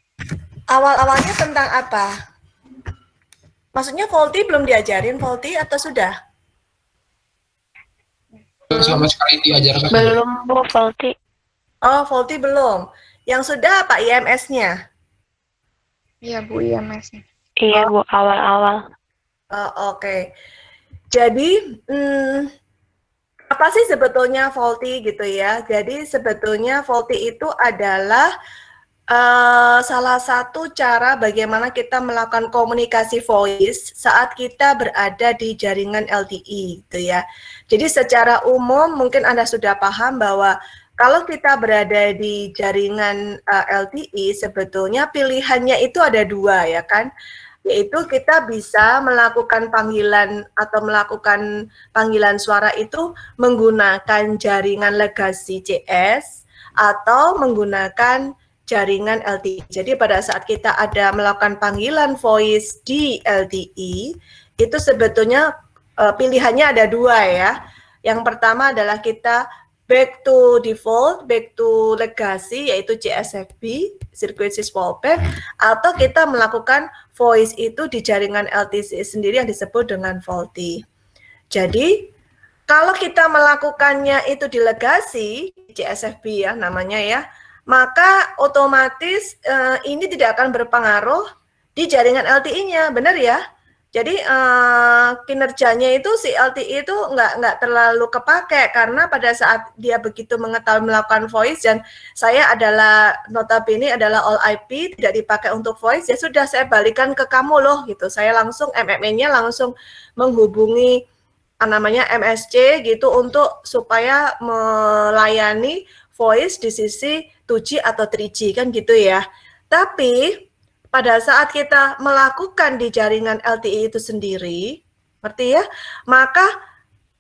Speaker 1: Awal-awalnya tentang apa? Maksudnya faulty belum diajarin faulty atau sudah?
Speaker 3: Sama sekali diajarkan.
Speaker 2: Belum, Bu, faulty.
Speaker 1: Oh, faulty belum. Yang sudah apa IMS-nya?
Speaker 2: Iya, Bu, IMS-nya.
Speaker 4: Iya, Bu, awal-awal.
Speaker 1: Oke. Jadi, apa sih sebetulnya faulty gitu ya? Jadi sebetulnya faulty itu adalah salah satu cara bagaimana kita melakukan komunikasi voice saat kita berada di jaringan LTE gitu ya. Jadi secara umum mungkin Anda sudah paham bahwa kalau kita berada di jaringan LTE sebetulnya pilihannya itu ada dua ya kan, yaitu kita bisa melakukan panggilan atau melakukan panggilan suara itu menggunakan jaringan legasi CS atau menggunakan jaringan LTE. Jadi pada saat kita ada melakukan panggilan voice di LTE, itu sebetulnya pilihannya ada dua ya. Yang pertama adalah kita back to default, back to legacy, yaitu CSFB, Circuit Switch Fallback, atau kita melakukan voice itu di jaringan LTE sendiri yang disebut dengan faulty. Jadi, kalau kita melakukannya itu di legacy, CSFB ya namanya ya, maka otomatis ini tidak akan berpengaruh di jaringan LTE-nya, benar ya? Jadi kinerjanya itu si LTE itu nggak terlalu kepake karena pada saat dia begitu mengetahui melakukan voice dan saya adalah notabene adalah all IP tidak dipakai untuk voice, ya sudah saya balikan ke kamu loh gitu. Saya langsung MME-nya langsung menghubungi namanya MSC gitu untuk supaya melayani voice di sisi 2G atau 3G kan gitu ya. Tapi pada saat kita melakukan di jaringan LTE itu sendiri, ngerti ya? Maka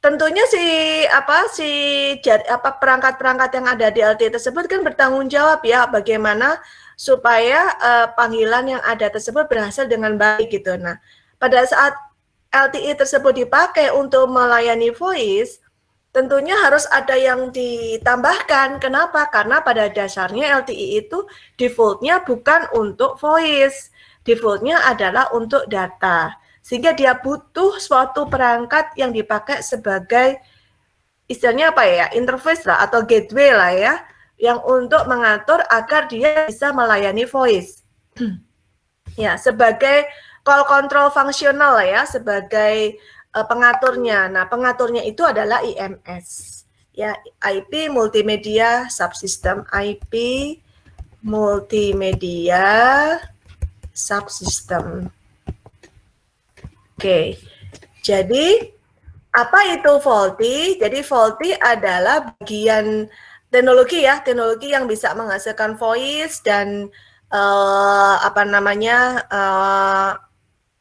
Speaker 1: tentunya perangkat-perangkat yang ada di LTE tersebut kan bertanggung jawab ya bagaimana supaya panggilan yang ada tersebut berhasil dengan baik gitu. Nah, pada saat LTE tersebut dipakai untuk melayani voice, tentunya harus ada yang ditambahkan. Kenapa? Karena pada dasarnya LTE itu defaultnya bukan untuk voice. Defaultnya adalah untuk data. Sehingga dia butuh suatu perangkat yang dipakai sebagai istilahnya apa ya? Interface lah atau gateway lah ya. Yang untuk mengatur agar dia bisa melayani voice. Ya, sebagai call control fungsional ya, sebagai pengaturnya. Nah, pengaturnya itu adalah IMS. Ya, IP Multimedia Subsystem, IP Multimedia Subsystem. Oke. Jadi apa itu faulty? Jadi faulty adalah bagian teknologi ya, teknologi yang bisa menghasilkan voice dan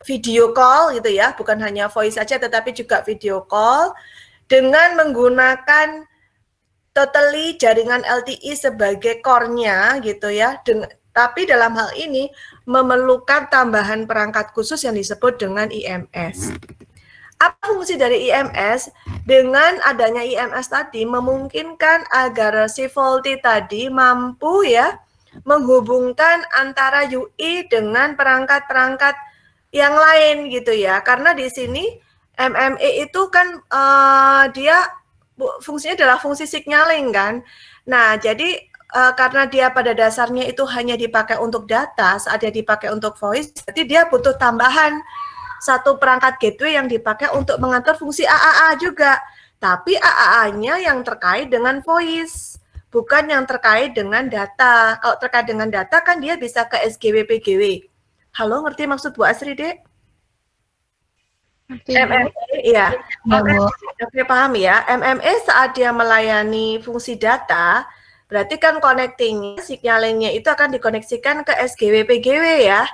Speaker 1: video call gitu ya, bukan hanya voice saja tetapi juga video call dengan menggunakan totally jaringan LTE sebagai core-nya gitu ya. Tapi dalam hal ini memerlukan tambahan perangkat khusus yang disebut dengan IMS. Apa fungsi dari IMS? Dengan adanya IMS tadi memungkinkan agar si faulty tadi mampu ya menghubungkan antara UI dengan perangkat-perangkat yang lain gitu ya. Karena di sini MME itu kan dia fungsinya adalah fungsi signaling kan. Nah, jadi karena dia pada dasarnya itu hanya dipakai untuk data, saat dia dipakai untuk voice, jadi dia butuh tambahan satu perangkat gateway yang dipakai untuk mengatur fungsi AAA juga. Tapi AAA-nya yang terkait dengan voice, bukan yang terkait dengan data. Kalau terkait dengan data kan dia bisa ke SGW PGW. Halo, ngerti maksud Bu Asri, Dek? MME, iya. Oke, paham ya. MME saat dia melayani fungsi data, berarti kan connecting signalingnya itu akan dikoneksikan ke SGW PGW ya.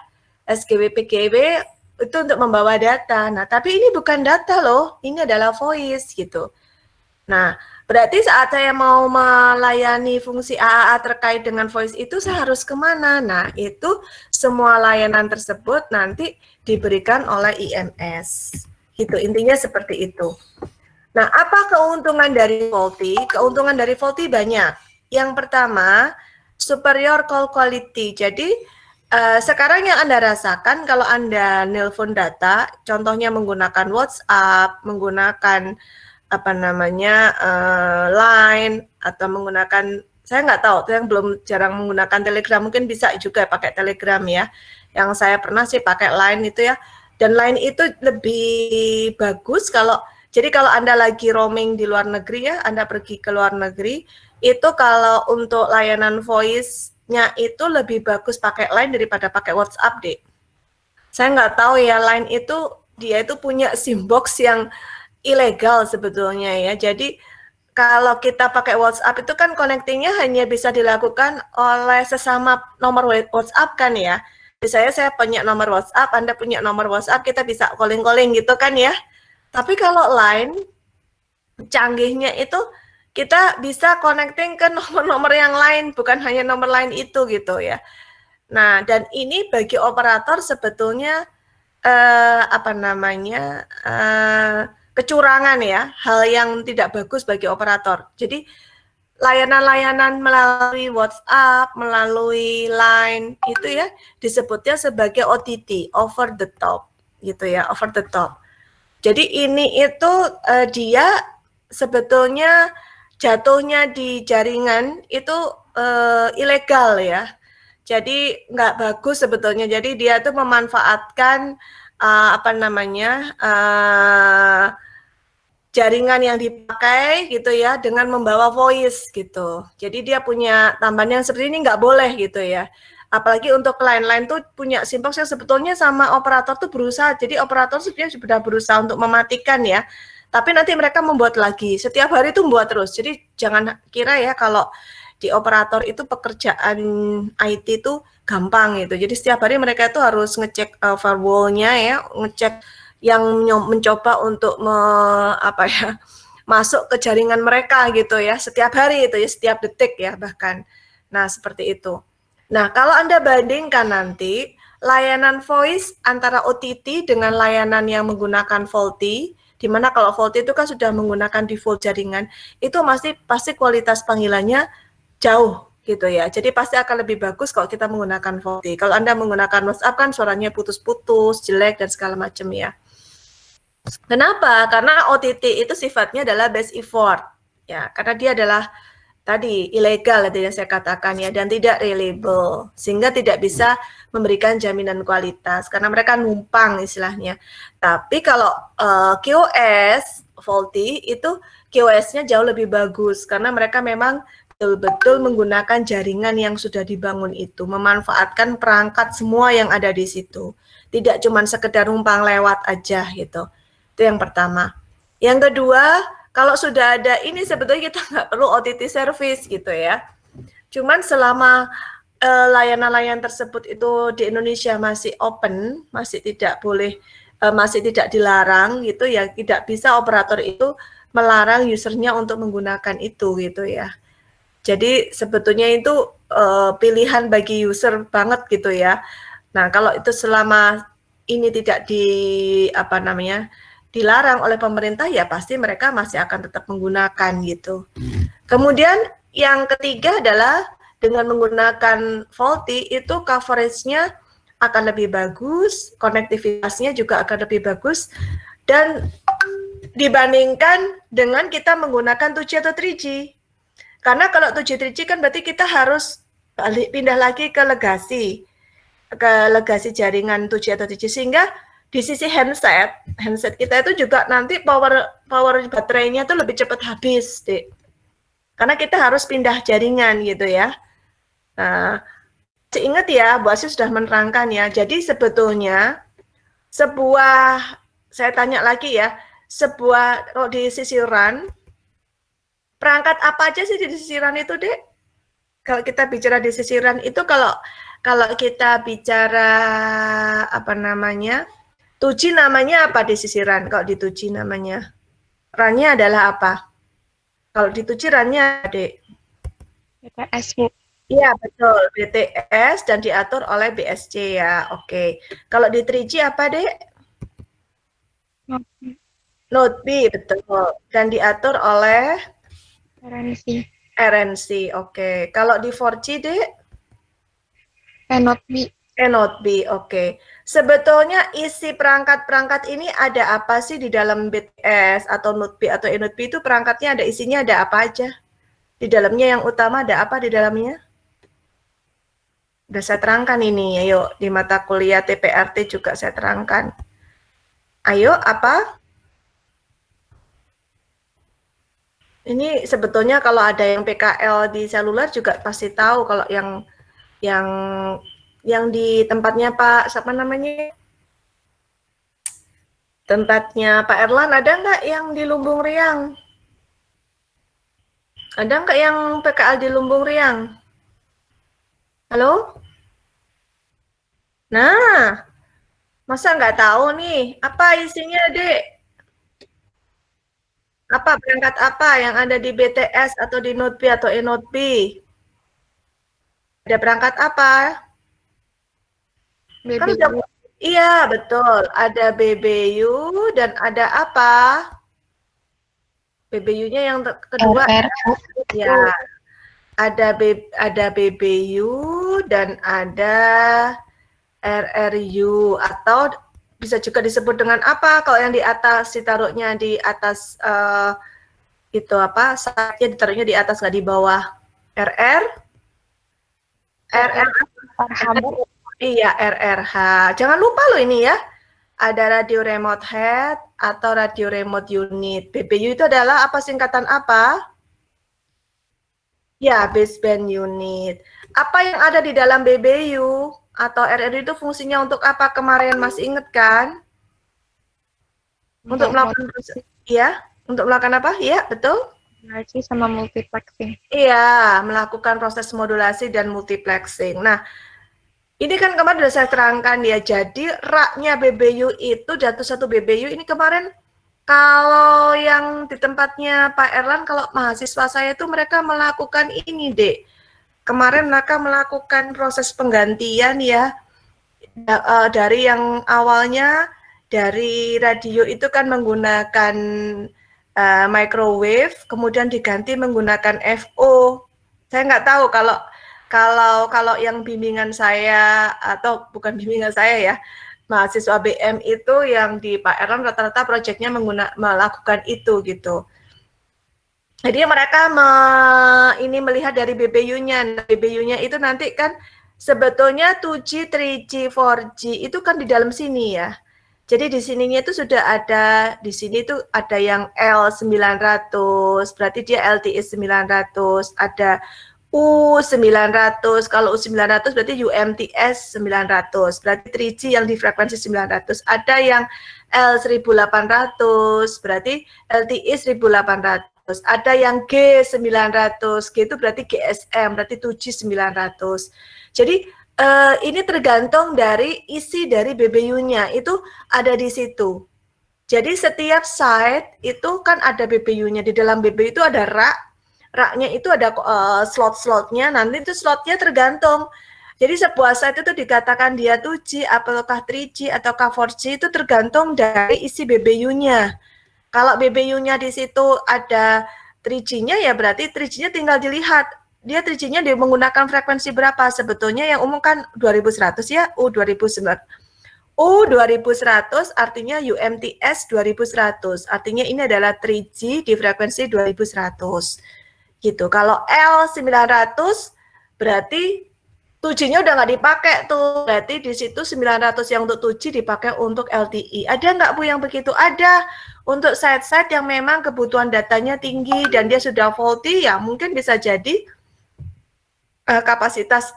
Speaker 1: SGW PGW itu untuk membawa data. Nah, tapi ini bukan data loh, ini adalah voice gitu. Nah, berarti saat saya mau melayani fungsi AAA terkait dengan voice itu saya harus kemana? Nah, itu semua layanan tersebut nanti diberikan oleh IMS. Gitu, intinya seperti itu. Nah, apa keuntungan dari faulty? Keuntungan dari faulty banyak. Yang pertama, superior call quality. Jadi, sekarang yang Anda rasakan kalau Anda nelpon data, contohnya menggunakan WhatsApp, menggunakan Line, atau menggunakan, saya nggak tahu, yang belum jarang menggunakan Telegram, mungkin bisa juga pakai Telegram ya. Yang saya pernah sih pakai Line itu ya, dan Line itu lebih bagus jadi kalau Anda lagi roaming di luar negeri ya, Anda pergi ke luar negeri, itu kalau untuk layanan voice-nya itu lebih bagus pakai Line daripada pakai WhatsApp, Dek. Saya nggak tahu ya, Line itu, dia itu punya SIM box yang ilegal sebetulnya ya. Jadi kalau kita pakai WhatsApp itu kan connecting-nya hanya bisa dilakukan oleh sesama nomor WhatsApp kan ya. Misalnya saya punya nomor WhatsApp, Anda punya nomor WhatsApp, kita bisa calling-calling gitu kan ya. Tapi kalau Line, canggihnya itu kita bisa connecting ke nomor-nomor yang lain, bukan hanya nomor lain itu gitu ya. Nah, dan ini bagi operator sebetulnya kecurangan ya, hal yang tidak bagus bagi operator. Jadi layanan-layanan melalui WhatsApp, melalui Line itu ya disebutnya sebagai OTT, over the top gitu ya, over the top. Jadi ini itu dia sebetulnya jatuhnya di jaringan itu ilegal ya. Jadi nggak bagus sebetulnya. Jadi dia tuh memanfaatkan jaringan yang dipakai gitu ya dengan membawa voice gitu. Jadi dia punya tambahan yang seperti ini nggak boleh gitu ya. Apalagi untuk lain-lain tuh punya SIM box yang sebetulnya sama operator tuh berusaha. Jadi operator sebenarnya sudah berusaha untuk mematikan ya. Tapi nanti mereka membuat lagi. Setiap hari itu membuat terus. Jadi jangan kira ya kalau di operator itu pekerjaan IT itu gampang gitu. Jadi setiap hari mereka itu harus ngecek firewall-nya ya, ngecek yang mencoba untuk masuk ke jaringan mereka gitu ya. Setiap hari itu ya, setiap detik ya bahkan. Nah, seperti itu. Nah, kalau Anda bandingkan nanti layanan voice antara OTT dengan layanan yang menggunakan faulty, di mana kalau faulty itu kan sudah menggunakan default jaringan, itu pasti kualitas panggilannya jauh gitu ya. Jadi pasti akan lebih bagus kalau kita menggunakan faulty. Kalau Anda menggunakan WhatsApp kan suaranya putus-putus, jelek dan segala macam ya. Kenapa? Karena OTT itu sifatnya adalah best effort ya, karena dia adalah tadi ilegal tadi yang saya katakan ya, dan tidak reliable, sehingga tidak bisa memberikan jaminan kualitas karena mereka numpang istilahnya. Tapi kalau QoS faulty itu QoS-nya jauh lebih bagus karena mereka memang betul-betul menggunakan jaringan yang sudah dibangun itu, memanfaatkan perangkat semua yang ada di situ. Tidak cuma sekedar numpang lewat aja gitu. Itu yang pertama. Yang kedua, kalau sudah ada ini sebetulnya kita nggak perlu OTT service gitu ya. Cuman selama layanan-layanan tersebut itu di Indonesia masih open, masih tidak boleh, masih tidak dilarang gitu ya, tidak bisa operator itu melarang usernya untuk menggunakan itu gitu ya. Jadi sebetulnya itu pilihan bagi user banget gitu ya. Nah kalau itu selama ini tidak dilarang oleh pemerintah ya pasti mereka masih akan tetap menggunakan gitu. Kemudian yang ketiga adalah dengan menggunakan VoLTE itu coverage-nya akan lebih bagus, konektivitasnya juga akan lebih bagus, dan dibandingkan dengan kita menggunakan 2G atau 3G. Karena kalau 2G 3G kan berarti kita harus pindah lagi ke legasi jaringan 2G atau 3G, sehingga di sisi handset kita itu juga nanti power baterainya itu lebih cepat habis, Dek. Karena kita harus pindah jaringan gitu ya. Nah, ingat ya, Bu Asy sudah menerangkan ya. Jadi sebetulnya saya tanya lagi ya, kalau di sisi RAN, perangkat apa aja sih di sisi RAN itu, Dek? Kalau kita bicara di sisi RAN itu, kalau kita bicara 2G namanya apa di sisi RAN? Kalau di 2G namanya RAN-nya adalah apa? Kalau di 2G RAN-nya, Dek?
Speaker 2: BTS, Bu.
Speaker 1: Iya, betul. BTS dan diatur oleh BSC ya. Oke. Kalau di 3G apa, Dek? Node B, betul. Dan diatur oleh RNC. Oke. Kalau di 4G, Dek?
Speaker 2: Node B.
Speaker 1: Node B, oke. Sebetulnya isi perangkat-perangkat ini ada apa sih di dalam BTS atau Node B atau Node B itu perangkatnya isinya ada apa aja? Di dalamnya yang utama ada apa di dalamnya? Udah saya terangkan ini, ayo di mata kuliah TPRT juga saya terangkan. Ayo, apa? Ini sebetulnya kalau ada yang PKL di seluler juga pasti tahu kalau yang di tempatnya Pak, siapa namanya? Tempatnya Pak Erlan, ada nggak yang di Lumbung Riang? Ada nggak yang PKL di Lumbung Riang? Halo? Nah, masa nggak tahu nih, apa isinya, Dek? Apa perangkat apa yang ada di BTS atau di Node B atau eNode B? Ada perangkat apa? Kan iya, betul. Ada BBU dan ada apa? BBU-nya yang kedua ya. Ada BBU dan ada RRU, atau bisa juga disebut dengan apa kalau yang di atas ditaruhnya di atas itu apa? Saatnya ditaruhnya di atas nggak di bawah. RR Iya, RRH. Jangan lupa loh ini ya. Ada radio remote head atau radio remote unit. BBU itu adalah apa, singkatan apa? Ya, baseband unit. Apa yang ada di dalam BBU atau RRU itu fungsinya untuk apa? Kemarin masih ingat kan? Untuk melakukan untuk melakukan apa? Iya, betul.
Speaker 2: Modulasi sama multiplexing.
Speaker 1: Iya, melakukan proses modulasi dan multiplexing. Nah, ini kan kemarin sudah saya terangkan ya, jadi rak-nya BBU itu, jatuh satu BBU ini kemarin, kalau yang di tempatnya Pak Erlan, kalau mahasiswa saya itu mereka melakukan ini, Dek. Kemarin mereka melakukan proses penggantian ya, dari yang awalnya dari radio itu kan menggunakan microwave, kemudian diganti menggunakan FO. Saya nggak tahu kalau yang bimbingan saya, atau bukan bimbingan saya ya, mahasiswa BM itu yang di Pak Erlan rata-rata proyeknya melakukan itu gitu. Jadi mereka ini melihat dari BBU-nya. Nah, BBU-nya itu nanti kan sebetulnya 2G, 3G, 4G itu kan di dalam sini ya. Jadi di sininya itu sudah ada, di sini itu ada yang L900, berarti dia LTE 900, ada U900, kalau U900 berarti UMTS 900, berarti 3G yang di frekuensi 900. Ada yang L1800, berarti LTE 1800. Ada yang G900, G itu berarti GSM, berarti 2G 900. Jadi ini tergantung dari isi dari BBU-nya, itu ada di situ. Jadi setiap site itu kan ada BBU-nya, di dalam BBU itu ada rak-nya itu ada slot-slotnya, nanti itu slotnya tergantung. Jadi sebuah site itu dikatakan dia 2G, apakah 3G, ataukah 4G, itu tergantung dari isi BBU-nya. Kalau BBU-nya di situ ada 3G-nya, ya berarti 3G-nya tinggal dilihat. Dia 3G-nya dia menggunakan frekuensi berapa? Sebetulnya yang umum kan 2100 ya, U2100. U2100 artinya UMTS 2100. Artinya ini adalah 3G di frekuensi 2100. Gitu. Kalau L900 berarti 2G-nya udah nggak dipakai tuh. Berarti di situ 900 yang untuk 2G dipakai untuk LTE. Ada nggak Bu yang begitu? Ada. Untuk site-site yang memang kebutuhan datanya tinggi dan dia sudah faulty, ya mungkin bisa jadi kapasitas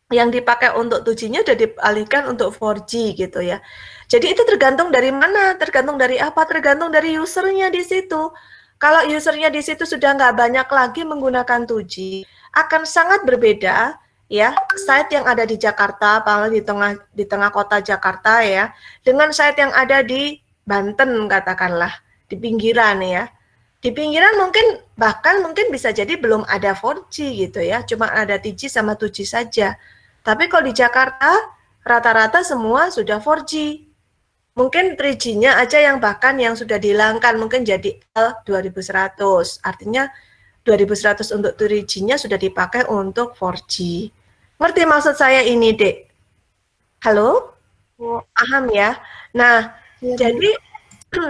Speaker 1: yang dipakai untuk 2G-nya udah dialihkan untuk 4G gitu ya. Jadi itu tergantung dari mana? Tergantung dari apa? Tergantung dari usernya di situ. Kalau usernya di situ sudah nggak banyak lagi menggunakan 2G, akan sangat berbeda ya site yang ada di Jakarta, apalagi di tengah kota Jakarta ya, dengan site yang ada di Banten katakanlah, di pinggiran ya. Di pinggiran bahkan mungkin bisa jadi belum ada 4G gitu ya, cuma ada 3G sama 2G saja. Tapi kalau di Jakarta rata-rata semua sudah 4G. Mungkin 3G-nya aja yang bahkan yang sudah dihilangkan, mungkin jadi L2100. Artinya 2100 untuk 3G-nya sudah dipakai untuk 4G. Ngerti maksud saya ini, Dek? Halo? Paham ya? Nah, jadi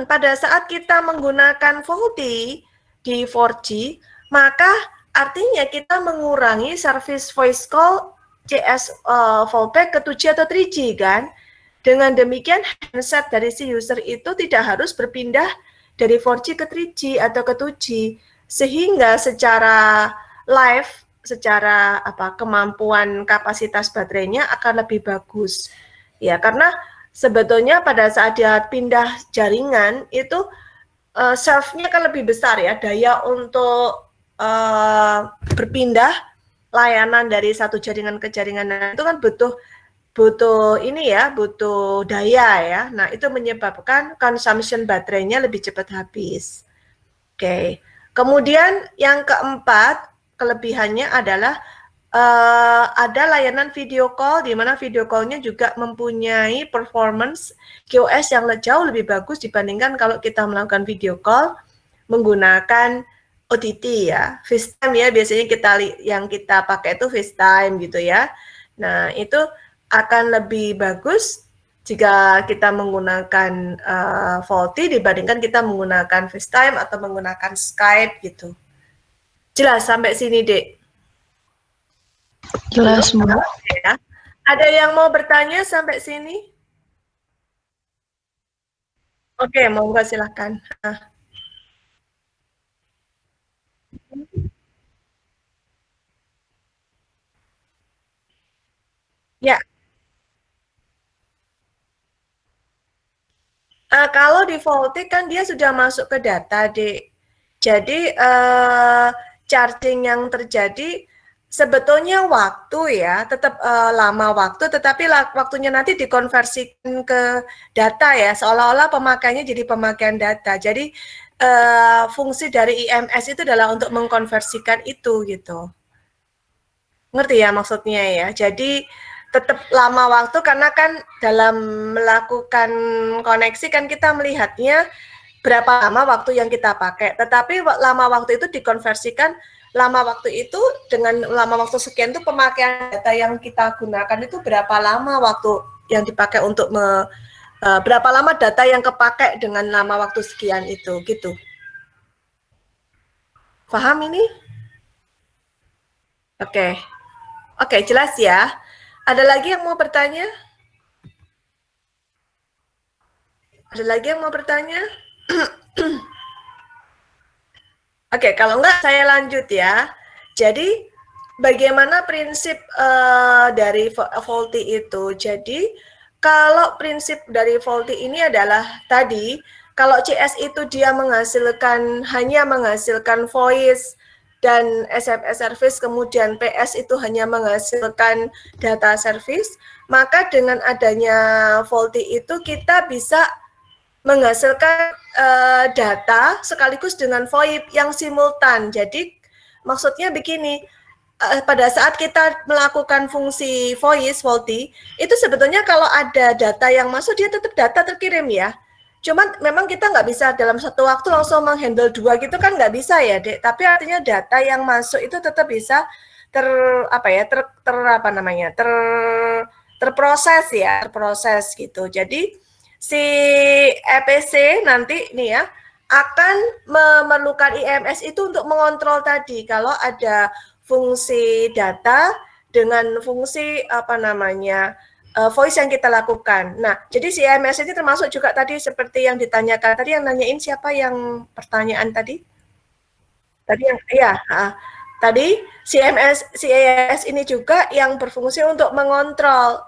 Speaker 1: pada saat kita menggunakan VoLTE di 4G, maka artinya kita mengurangi service voice call CS fallback ke 2G atau 3G kan. Dengan demikian handset dari si user itu tidak harus berpindah dari 4G ke 3G atau ke 2G, sehingga secara live, secara kemampuan kapasitas baterainya akan lebih bagus. Ya, karena sebetulnya pada saat dia pindah jaringan itu serve-nya kan lebih besar ya, daya untuk berpindah layanan dari satu jaringan ke jaringan itu kan butuh ini ya, butuh daya ya. Nah, itu menyebabkan consumption baterainya lebih cepat habis. Oke. Kemudian yang keempat, kelebihannya adalah ada layanan video call, di mana video call-nya juga mempunyai performance QoS yang jauh lebih bagus dibandingkan kalau kita melakukan video call menggunakan OTT ya, FaceTime ya, biasanya yang kita pakai itu FaceTime gitu ya. Nah, itu akan lebih bagus jika kita menggunakan VoLTE dibandingkan kita menggunakan FaceTime atau menggunakan Skype gitu. Jelas sampai sini, Dek?
Speaker 4: Jelas, Bu.
Speaker 1: Ya. Ada yang mau bertanya sampai sini? Oke, monggo silahkan. Ya. Kalau di VoLTE kan dia sudah masuk ke data, Dek. Jadi charging yang terjadi sebetulnya waktu ya, tetap lama waktu, tetapi waktunya nanti dikonversikan ke data ya, seolah-olah pemakaiannya jadi pemakaian data. Jadi fungsi dari IMS itu adalah untuk mengkonversikan itu gitu. Ngerti ya maksudnya ya? Jadi tetap lama waktu karena kan dalam melakukan koneksi kan kita melihatnya berapa lama waktu yang kita pakai. Tetapi lama waktu itu dikonversikan, lama waktu itu dengan lama waktu sekian itu pemakaian data yang kita gunakan itu berapa lama waktu yang dipakai untuk berapa lama data yang kepakai dengan lama waktu sekian itu gitu. Paham ini? Oke. Oke, jelas ya. Ada lagi yang mau bertanya? Ada lagi yang mau bertanya? Oke, kalau enggak saya lanjut ya. Jadi bagaimana prinsip dari faulty itu? Jadi kalau prinsip dari faulty ini adalah tadi, kalau CS itu dia hanya menghasilkan voice dan SMS service, kemudian PS itu hanya menghasilkan data service, maka dengan adanya faulty itu kita bisa menghasilkan data sekaligus dengan VoIP yang simultan. Jadi maksudnya begini, pada saat kita melakukan fungsi voice faulty, itu sebetulnya kalau ada data yang masuk, dia tetap data terkirim ya. Cuman memang kita nggak bisa dalam satu waktu langsung menghandle dua gitu kan nggak bisa ya, Dek. Tapi artinya data yang masuk itu tetap bisa terproses gitu. Jadi si EPC nanti nih ya akan memerlukan IMS itu untuk mengontrol tadi kalau ada fungsi data dengan fungsi voice yang kita lakukan. Nah, jadi si IMS ini termasuk juga tadi seperti yang ditanyakan tadi, yang nanyain siapa yang pertanyaan tadi? Tadi yang tadi si IMS ini juga yang berfungsi untuk mengontrol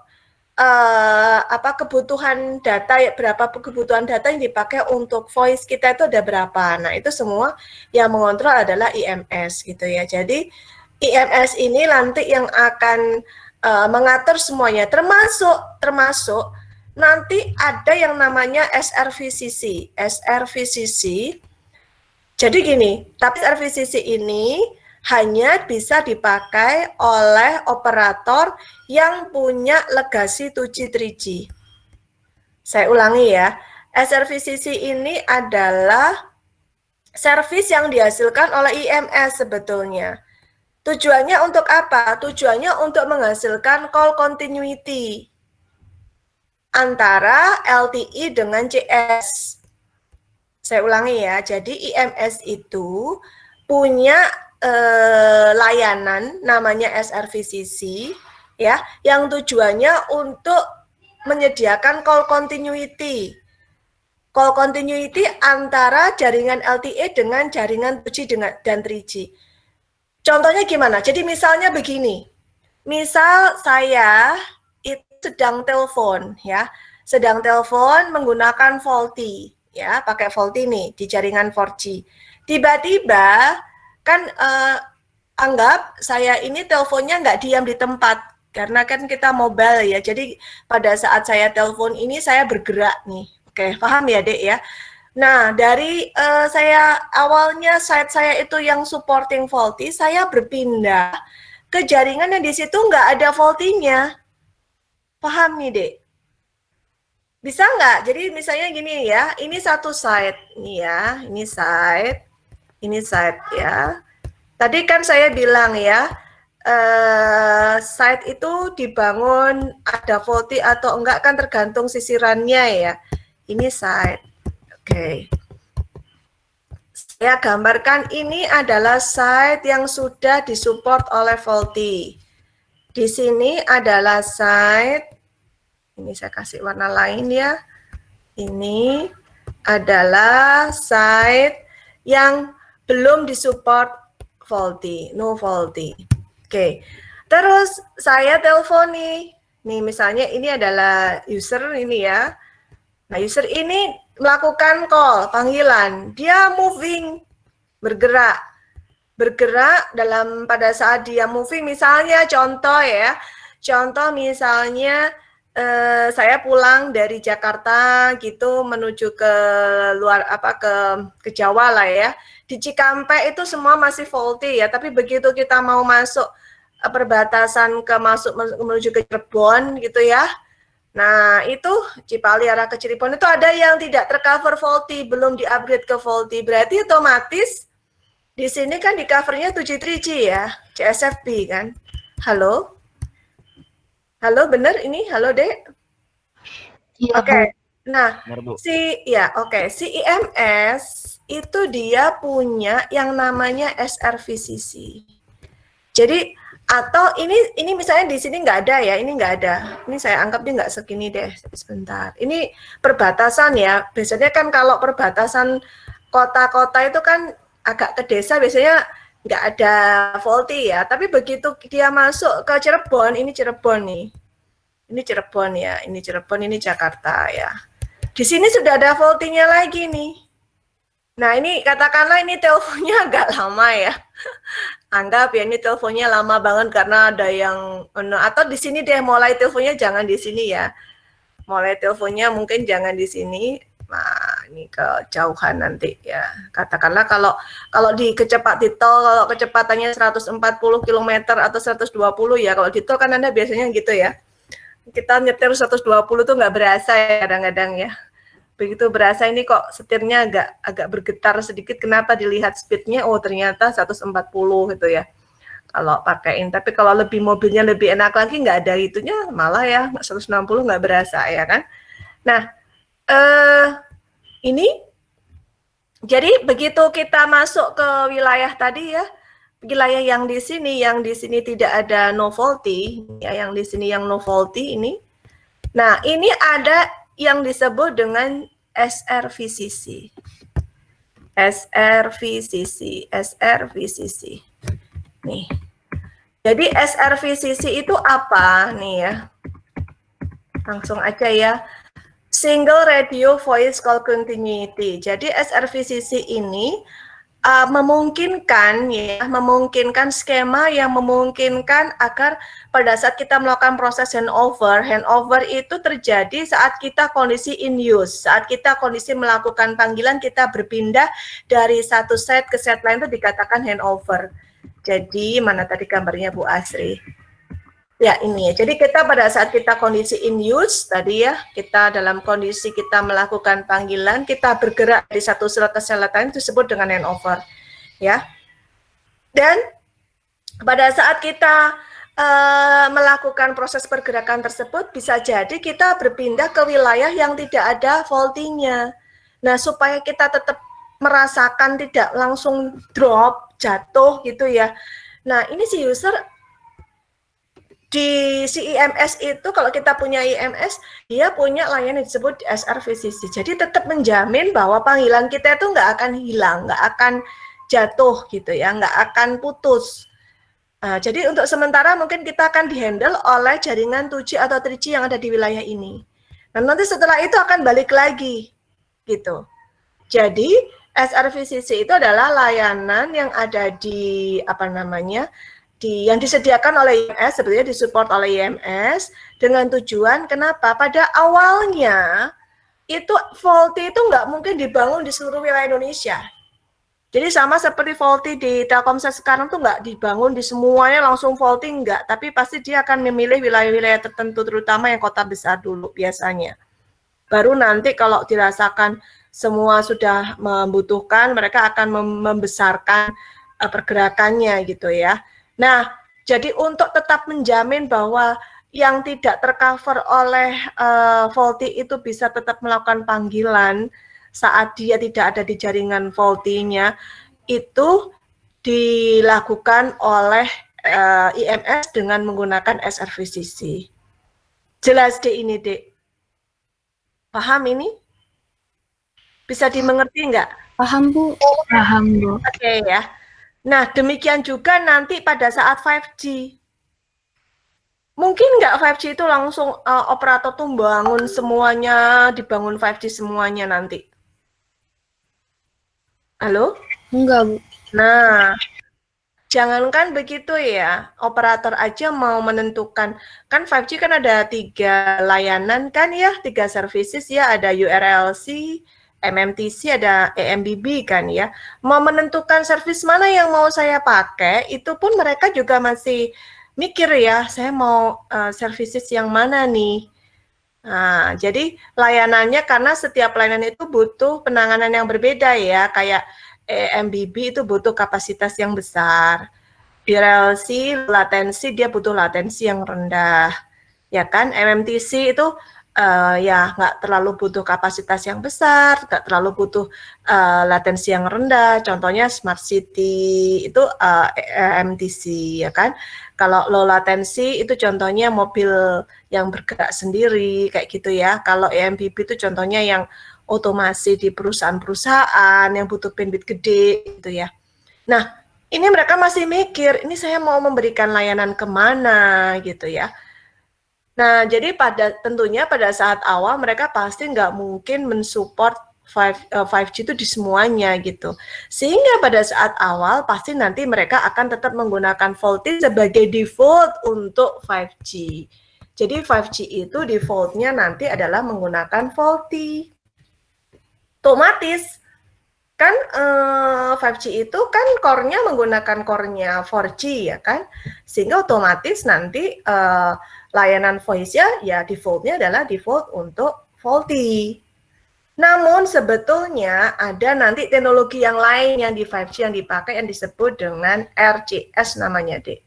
Speaker 1: kebutuhan data, berapa kebutuhan data yang dipakai untuk voice kita itu ada berapa. Nah, itu semua yang mengontrol adalah IMS gitu ya. Jadi IMS ini nanti yang akan mengatur semuanya, termasuk nanti ada yang namanya SRVCC. Jadi gini, tapi SRVCC ini hanya bisa dipakai oleh operator yang punya legasi 2G 3G. Saya ulangi ya, SRVCC ini adalah service yang dihasilkan oleh IMS sebetulnya. Tujuannya untuk apa? Tujuannya untuk menghasilkan call continuity antara LTE dengan CS. Saya ulangi ya, jadi IMS itu punya layanan namanya SRVCC ya, yang tujuannya untuk menyediakan call continuity. Call continuity antara jaringan LTE dengan jaringan 2G dan 3G. Contohnya gimana? Jadi misalnya begini, misal saya itu sedang telepon ya, menggunakan VoLTE ya, pakai VoLTE nih di jaringan 4G. Tiba-tiba kan anggap saya ini teleponnya nggak diam di tempat, karena kan kita mobile ya, jadi pada saat saya telepon ini saya bergerak nih. Oke, paham ya Dek ya? Nah, dari saya awalnya site saya itu yang supporting VoLTE, saya berpindah ke jaringan yang di situ nggak ada VoLTE-nya. Paham nih, Dek? Bisa nggak? Jadi misalnya gini ya, ini satu site nih ya, ini site ya. Tadi kan saya bilang ya, site itu dibangun ada VoLTE atau enggak kan tergantung sisirannya ya. Ini site. Oke. Saya gambarkan ini adalah site yang sudah disupport oleh VoLTE. Di sini adalah site, ini saya kasih warna lain ya. Ini adalah site yang belum disupport VoLTE, no VoLTE. Oke. Terus saya telepon nih. Nih misalnya ini adalah user ini ya. Nah, user ini melakukan call, panggilan. Dia moving, bergerak pada saat dia moving, misalnya contoh misalnya saya pulang dari Jakarta gitu menuju ke luar ke Jawa lah ya. Di Cikampek itu semua masih VoLTE ya, tapi begitu kita mau masuk perbatasan menuju ke Cirebon gitu ya. Nah, itu Cipali arah ke Cirebon itu ada yang tidak tercover VoLTE, belum di-upgrade ke VoLTE. Berarti otomatis di sini kan di covernya 2G 3G ya, CSFB kan. Halo? Halo, bener ini? Halo, Dek?
Speaker 4: Iya,
Speaker 1: Oke. Nah,
Speaker 5: Benar, Bu.
Speaker 1: si IMS itu dia punya yang namanya SRVCC. Jadi atau ini misalnya di sini nggak ada ya, ini nggak ada. Ini saya anggap dia nggak segini deh, sebentar. Ini perbatasan ya. Biasanya kan kalau perbatasan kota-kota itu kan agak ke desa biasanya nggak ada VoLTE ya. Tapi begitu dia masuk ke Cirebon, ini Cirebon nih. Ini Cirebon ya, ini Cirebon, ini Jakarta ya. Di sini sudah ada VoLTE-nya lagi nih. Nah, ini katakanlah ini teleponnya agak lama ya. Anggap ya ini teleponnya lama banget karena ada yang atau di sini deh mulai teleponnya jangan di sini ya. Mulai teleponnya mungkin jangan di sini. Nah, ini kejauhan nanti ya. Katakanlah kalau di tol kalau kecepatannya 140 km atau 120 ya. Kalau di tol kan Anda biasanya gitu ya. Kita nyetir 120 tuh nggak berasa ya kadang-kadang ya. Begitu berasa ini kok setirnya agak bergetar sedikit, kenapa dilihat speednya, oh ternyata 140 gitu ya kalau pakaiin. Tapi kalau lebih mobilnya lebih enak lagi nggak ada itunya, malah ya 160 nggak berasa ya kan. Nah ini jadi begitu kita masuk ke wilayah tadi ya, wilayah yang di sini tidak ada no VoLTE ya, yang di sini yang no VoLTE ini. Nah ini ada yang disebut dengan SRVCC. Nih. Jadi SRVCC itu apa nih ya? Langsung aja ya. Single Radio Voice Call Continuity. Jadi SRVCC ini memungkinkan skema yang memungkinkan agar pada saat kita melakukan proses handover itu terjadi saat kita kondisi in use, saat kita kondisi melakukan panggilan, kita berpindah dari satu set ke set lain itu dikatakan handover. Jadi mana tadi gambarnya Bu Asri? Ya ini ya, jadi kita pada saat kita kondisi in use tadi ya, kita dalam kondisi kita melakukan panggilan, kita bergerak dari satu sel ke sel lain itu disebut dengan handover ya. Dan pada saat kita melakukan proses pergerakan tersebut, bisa jadi kita berpindah ke wilayah yang tidak ada VoLTE-nya. Nah supaya kita tetap merasakan tidak langsung drop, jatuh gitu ya. Nah ini si user di si IMS itu, kalau kita punya IMS, dia punya layanan yang disebut SRVCC. Jadi tetap menjamin bahwa panggilan kita itu nggak akan hilang, nggak akan jatuh gitu ya, nggak akan putus. Nah, jadi untuk sementara mungkin kita akan dihandle oleh jaringan 2G atau 3G yang ada di wilayah ini. Dan nanti setelah itu akan balik lagi gitu. Jadi SRVCC itu adalah layanan yang ada di yang disediakan oleh IMS, sebetulnya disupport oleh IMS dengan tujuan kenapa? Pada awalnya itu VoLTE itu nggak mungkin dibangun di seluruh wilayah Indonesia. Jadi sama seperti VoLTE di Telkomsel sekarang tuh nggak dibangun di semuanya langsung VoLTE, nggak. Tapi pasti dia akan memilih wilayah-wilayah tertentu, terutama yang kota besar dulu biasanya. Baru nanti kalau dirasakan semua sudah membutuhkan, mereka akan membesarkan pergerakannya gitu ya. Nah, jadi untuk tetap menjamin bahwa yang tidak tercover oleh VoLTE itu bisa tetap melakukan panggilan saat dia tidak ada di jaringan VoLTE-nya, itu dilakukan oleh IMS dengan menggunakan SRVCC. Jelas deh ini, Dek? Paham ini? Bisa dimengerti nggak?
Speaker 2: Paham, Bu.
Speaker 4: Paham, Bu.
Speaker 1: Oke ya. Nah, demikian juga nanti pada saat 5G. Mungkin nggak 5G itu langsung operator tuh bangun semuanya, dibangun 5G semuanya nanti? Halo?
Speaker 2: Enggak, Bu.
Speaker 1: Nah, jangankan begitu ya, operator aja mau menentukan, kan 5G kan ada 3 layanan kan ya, 3 services ya, ada URLC, MMTC, ada EMBB kan ya. Mau menentukan service mana yang mau saya pakai, itu pun mereka juga masih mikir ya, saya mau services yang mana nih. Nah, jadi layanannya karena setiap layanan itu butuh penanganan yang berbeda ya, kayak EMBB itu butuh kapasitas yang besar. URLC, latensi, dia butuh latensi yang rendah. Ya kan, MMTC itu ya nggak terlalu butuh kapasitas yang besar, nggak terlalu butuh latensi yang rendah. Contohnya Smart City itu MTC ya kan. Kalau low latency itu contohnya mobil yang bergerak sendiri kayak gitu ya. Kalau EMBB itu contohnya yang otomasi di perusahaan-perusahaan yang butuh bandwidth gede gitu ya. Nah, ini mereka masih mikir, ini saya mau memberikan layanan kemana gitu ya. Nah, jadi tentunya pada saat awal mereka pasti nggak mungkin mensupport 5G itu di semuanya gitu. Sehingga pada saat awal pasti nanti mereka akan tetap menggunakan VoLTE sebagai default untuk 5G. Jadi 5G itu defaultnya nanti adalah menggunakan VoLTE. Otomatis kan 5G itu kan core-nya menggunakan core-nya 4G ya kan, sehingga otomatis nanti layanan voice ya default-nya adalah default untuk VoLTE. Namun sebetulnya ada nanti teknologi yang lain yang di 5G yang dipakai yang disebut dengan RCS namanya Dek.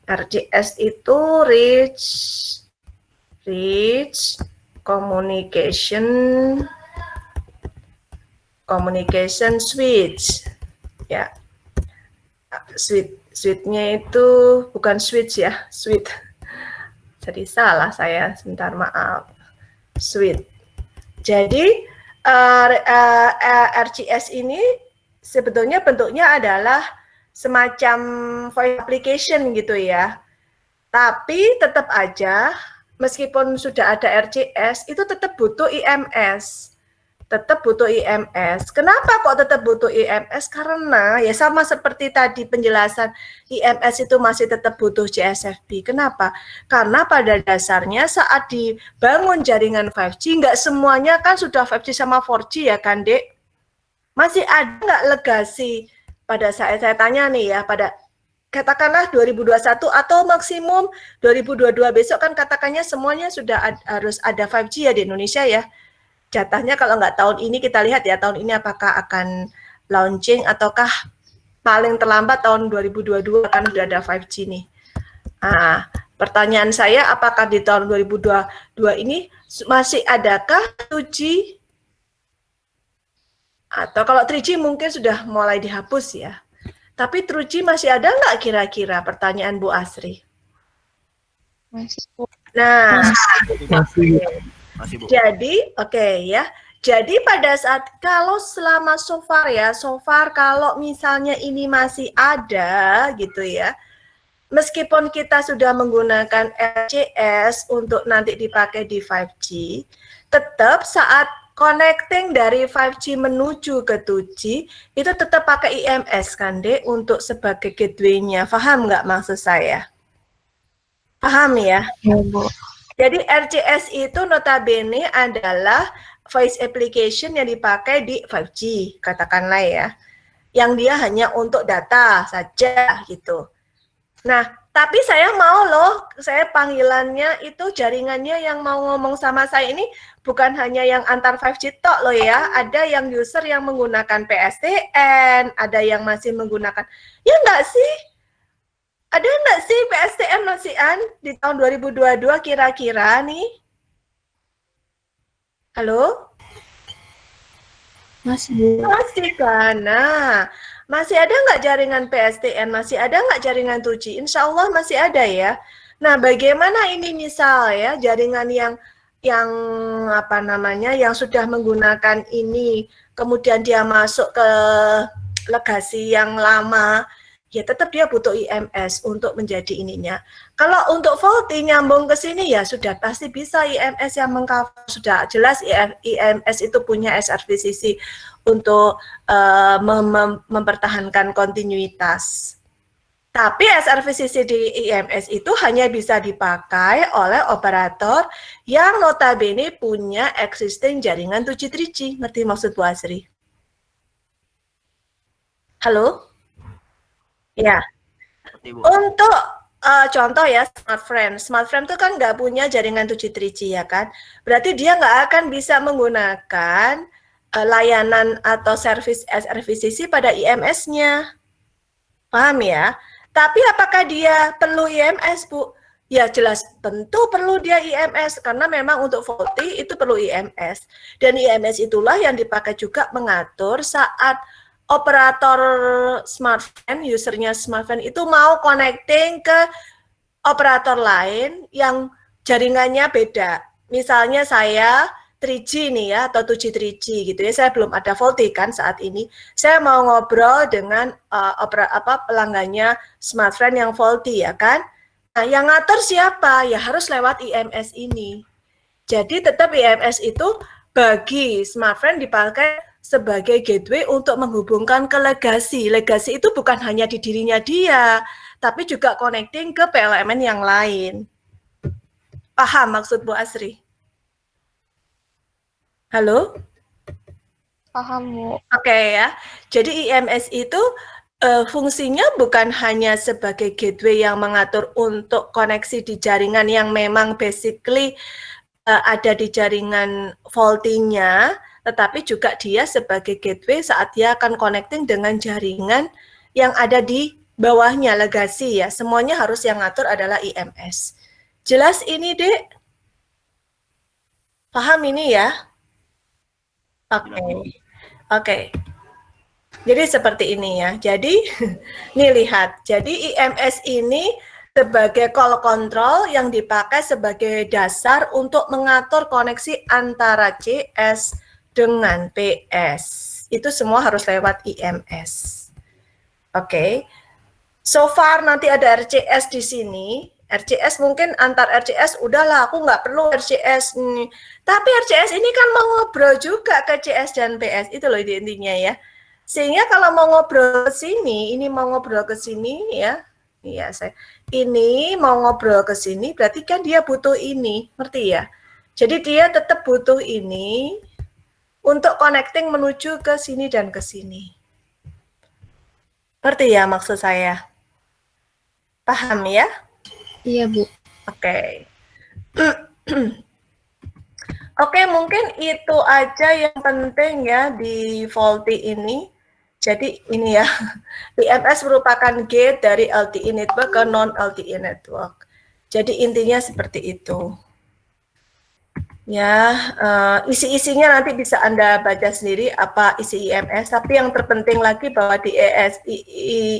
Speaker 1: RCS itu Rich Communication Switch ya, switch-nya itu bukan switch ya, switch. Jadi salah saya, sebentar maaf. Switch. Jadi RCS ini sebetulnya bentuknya adalah semacam voice application gitu ya. Tapi tetap aja meskipun sudah ada RCS itu tetap butuh IMS. Kenapa kok tetap butuh IMS? Karena ya sama seperti tadi penjelasan, IMS itu masih tetap butuh CSFP. Kenapa? Karena pada dasarnya saat dibangun jaringan 5G, nggak semuanya kan sudah 5G sama 4G ya kan, Dek? Masih ada nggak legasi pada saat saya tanya nih ya, pada katakanlah 2021 atau maksimum 2022 besok kan katakannya semuanya sudah harus ada 5G ya di Indonesia ya. Jatahnya kalau nggak tahun ini, kita lihat ya tahun ini apakah akan launching ataukah paling terlambat tahun 2022 akan sudah ada 5G nih. Nah, pertanyaan saya apakah di tahun 2022 ini masih adakah 2G? Atau kalau 3G mungkin sudah mulai dihapus ya. Tapi 3G masih ada nggak kira-kira? Pertanyaan Bu Asri.
Speaker 2: Masih.
Speaker 1: Nah,
Speaker 3: Masih.
Speaker 1: jadi ya. Jadi pada saat kalau selama so far kalau misalnya ini masih ada gitu ya, meskipun kita sudah menggunakan RCS untuk nanti dipakai di 5G, tetap saat connecting dari 5G menuju ke 2G itu tetap pakai IMS kan Dek untuk sebagai gateway-nya. Paham nggak maksud saya? Paham ya?
Speaker 2: Ya, Bu.
Speaker 1: Jadi RCS itu notabene adalah voice application yang dipakai di 5G, katakanlah ya. Yang dia hanya untuk data saja gitu. Nah, tapi saya mau loh, saya panggilannya itu jaringannya yang mau ngomong sama saya ini bukan hanya yang antar 5G tok loh ya. Ada yang user yang menggunakan PSTN, ada yang masih menggunakan, ya enggak sih? Ada nggak sih PSTN masihan di tahun 2022 kira-kira nih? Halo?
Speaker 2: Masih.
Speaker 1: Masih kan? Nah, masih ada nggak jaringan PSTN? Masih ada nggak jaringan 2G? Insya Allah masih ada ya. Nah, bagaimana ini misal ya jaringan yang apa namanya yang sudah menggunakan ini, kemudian dia masuk ke legasi yang lama. Ya tetap dia butuh IMS untuk menjadi ininya. Kalau untuk VoLTE nyambung ke sini ya sudah pasti bisa IMS yang mengcover, sudah jelas IMS itu punya SRVCC untuk mempertahankan kontinuitas. Tapi SRVCC di IMS itu hanya bisa dipakai oleh operator yang notabene punya existing jaringan 2G 3G. Ngerti maksud Bu Asri? Halo? Ya, untuk contoh ya Smart Frame itu kan nggak punya jaringan 2G 3G ya kan, berarti dia nggak akan bisa menggunakan layanan atau service SRVCC pada IMS-nya, paham ya? Tapi apakah dia perlu IMS Bu? Ya jelas tentu perlu dia IMS karena memang untuk faulty itu perlu IMS. Dan IMS itulah yang dipakai juga mengatur saat operator smartphone, usernya smartphone itu mau connecting ke operator lain yang jaringannya beda. Misalnya saya 3G nih ya atau 2G 3G gitu ya. Saya belum ada faulty kan saat ini. Saya mau ngobrol dengan pelanggannya smartphone yang faulty ya kan. Nah, yang ngatur siapa? Ya harus lewat IMS ini. Jadi tetap IMS itu bagi smartphone dipakai sebagai gateway untuk menghubungkan ke legasi. Legasi itu bukan hanya di dirinya dia, tapi juga connecting ke PLMN yang lain. Paham maksud Bu Asri? Halo?
Speaker 2: Paham, Bu.
Speaker 1: Oke ya. Jadi IMS itu fungsinya bukan hanya sebagai gateway yang mengatur untuk koneksi di jaringan yang memang basically ada di jaringan faulty-nya, tetapi juga dia sebagai gateway saat dia akan connecting dengan jaringan yang ada di bawahnya, legasi ya. Semuanya harus yang ngatur adalah IMS. Jelas ini, Dek? Paham ini ya? Oke. Jadi seperti ini ya. Jadi nih lihat. Jadi IMS ini sebagai call control yang dipakai sebagai dasar untuk mengatur koneksi antara CS dengan PS. Itu semua harus lewat IMS. Oke. So far nanti ada RCS di sini. RCS mungkin antar RCS udahlah aku nggak perlu RCS nih. Tapi RCS ini kan mau ngobrol juga ke CS dan PS. Itu loh intinya ya. Sehingga kalau mau ngobrol ke sini, ini mau ngobrol ke sini ya. Iya, ini mau ngobrol ke sini berarti kan dia butuh ini, ngerti ya? Jadi dia tetap butuh ini untuk connecting menuju ke sini dan ke sini. Ngerti ya maksud saya? Paham ya?
Speaker 2: Iya, Bu.
Speaker 1: Oke. Oke, mungkin itu aja yang penting ya di faulty ini. Jadi ini ya, IMS merupakan gate dari LTE network ke non-LTE network. Jadi intinya seperti itu. Ya, isi-isinya nanti bisa Anda baca sendiri apa isi IMS. Tapi yang terpenting lagi bahwa di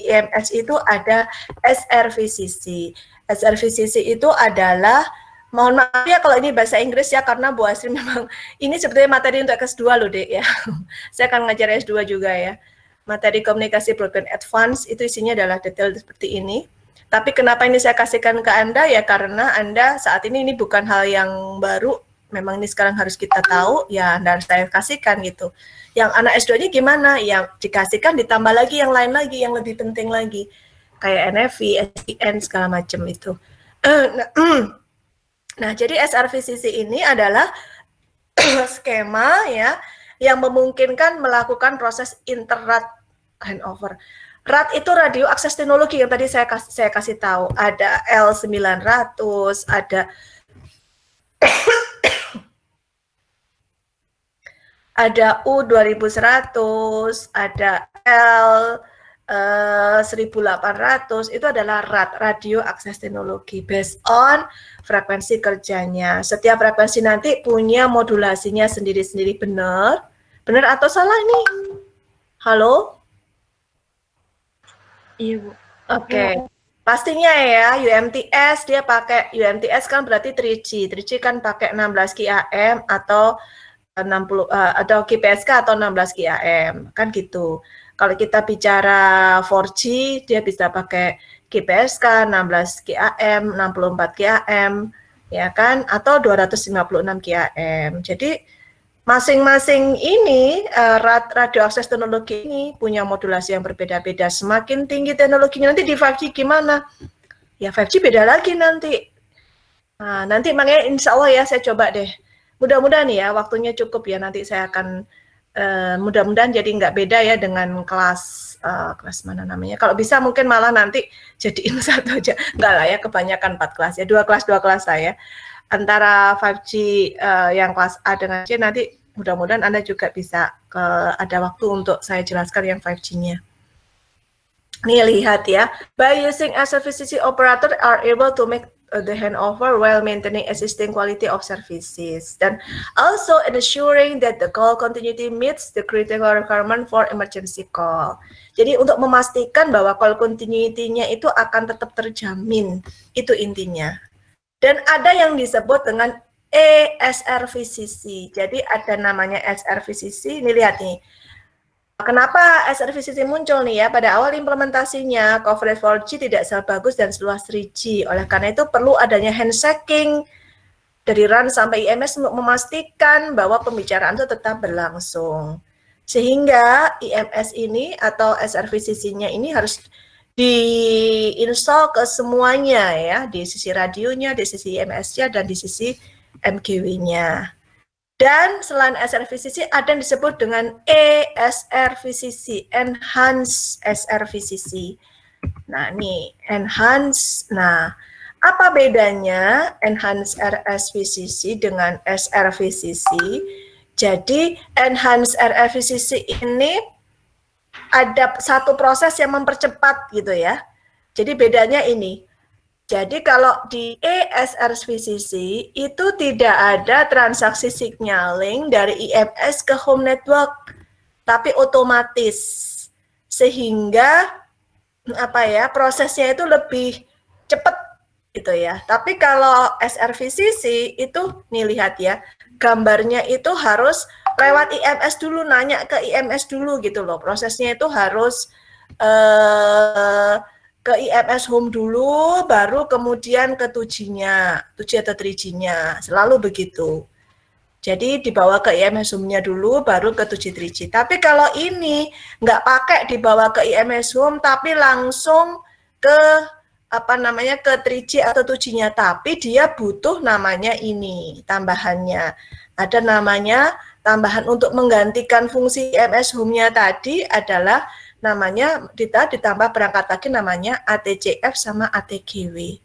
Speaker 1: IMS itu ada SRVCC. SRVCC itu adalah, mohon maaf ya kalau ini bahasa Inggris ya, karena Bu Asri memang ini sebetulnya materi untuk S2 loh Dek ya. Saya akan ngajar S2 juga ya. Materi komunikasi broadband advance itu isinya adalah detail seperti ini. Tapi kenapa ini saya kasihkan ke Anda ya karena Anda saat ini bukan hal yang baru, memang ini sekarang harus kita tahu ya Anda harus saya kasihkan gitu. Yang anak S2-nya gimana? Yang dikasihkan ditambah lagi yang lain lagi yang lebih penting lagi kayak NFV, SDN segala macam itu. Nah, jadi SRVCC ini adalah skema ya yang memungkinkan melakukan proses inter-RAT handover. RAT itu radio akses teknologi yang tadi saya kasih tahu. Ada L900, ada U2100, ada L1800, itu adalah RAT, radio akses teknologi, based on frekuensi kerjanya. Setiap frekuensi nanti punya modulasinya sendiri-sendiri, benar? Benar atau salah ini? Halo?
Speaker 2: Iya, Bu.
Speaker 1: Oke. Pastinya ya, UMTS dia pakai, UMTS kan berarti 3G. 3G kan pakai 16 QAM atau 60 atau QPSK atau 16 QAM, kan gitu. Kalau kita bicara 4G, dia bisa pakai QPSK 16 QAM, 64 QAM, ya kan, atau 256 QAM. Jadi masing-masing ini radio akses teknologi ini punya modulasi yang berbeda-beda. Semakin tinggi teknologinya nanti di 5G gimana? Ya 5G beda lagi nanti. Nah, nanti makanya insya Allah ya saya coba deh. Mudah-mudahan ya waktunya cukup ya nanti saya akan mudah-mudahan jadi nggak beda ya dengan kelas mana namanya. Kalau bisa mungkin malah nanti jadiin satu aja. Nggak lah ya kebanyakan 4 kelas ya. 2 kelas saya. Antara 5G yang kelas A dengan C nanti mudah-mudahan Anda juga bisa ada waktu untuk saya jelaskan yang 5G-nya. Nih lihat ya, by using SRVCC operator are able to make the handover while maintaining existing quality of services, dan also ensuring that the call continuity meets the critical requirement for emergency call. Jadi untuk memastikan bahwa call continuity-nya itu akan tetap terjamin, itu intinya. Dan ada yang disebut dengan ESRVCC. Jadi ada namanya SRVCC. Ini lihat nih. Kenapa SRVCC muncul nih ya? Pada awal implementasinya, coverage 4G tidak sebagus dan seluas 3G. Oleh karena itu perlu adanya handshaking dari RAN sampai IMS untuk memastikan bahwa pembicaraan itu tetap berlangsung. Sehingga IMS ini atau SRVCC-nya ini harus di-install ke semuanya ya, di sisi radionya, di sisi IMS-nya, dan di sisi MGW-nya. Dan selain SRVCC ada yang disebut dengan ESRVCC, Enhanced SRVCC. Nah, ini Enhanced. Nah, apa bedanya Enhanced RSVCC dengan SRVCC? Jadi, Enhanced RSVCC ini ada satu proses yang mempercepat gitu ya. Jadi bedanya ini. Jadi kalau di ESRVCC itu tidak ada transaksi signaling dari IMS ke home network, tapi otomatis, sehingga apa ya, prosesnya itu lebih cepat gitu ya. Tapi kalau SRVCC itu nih lihat ya, gambarnya itu harus lewat IMS dulu, nanya ke IMS dulu gitu loh. Prosesnya itu harus ke IMS home dulu, baru kemudian ke 2G-nya, 2G atau 3G-nya, selalu begitu. Jadi dibawa ke IMS home-nya dulu, baru ke 2G, 3G. Tapi kalau ini nggak pakai dibawa ke IMS home, tapi langsung ke apa namanya, ke 3G atau 2G-nya, tapi dia butuh namanya ini, tambahannya. Ada namanya tambahan untuk menggantikan fungsi IMS home-nya tadi adalah namanya ditambah perangkat lagi namanya ATCF sama ATGW.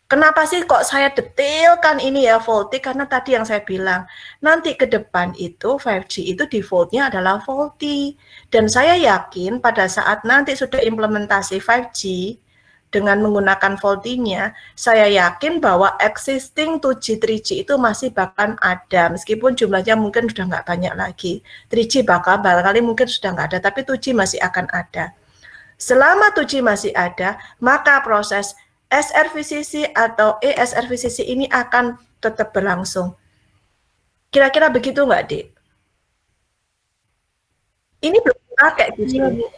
Speaker 1: Kenapa sih kok saya detailkan ini ya faulty? Karena tadi yang saya bilang, nanti ke depan itu 5G itu defaultnya adalah faulty. Dan saya yakin pada saat nanti sudah implementasi 5G dengan menggunakan faulty-nya, saya yakin bahwa existing 2G, 3G itu masih bakal ada, meskipun jumlahnya mungkin sudah nggak banyak lagi. 3G barangkali mungkin sudah nggak ada, tapi 2G masih akan ada. Selama 2G masih ada, maka proses SRVCC atau ESRVCC ini akan tetap berlangsung. Kira-kira begitu nggak, Dik? Ini belum dipakai justru.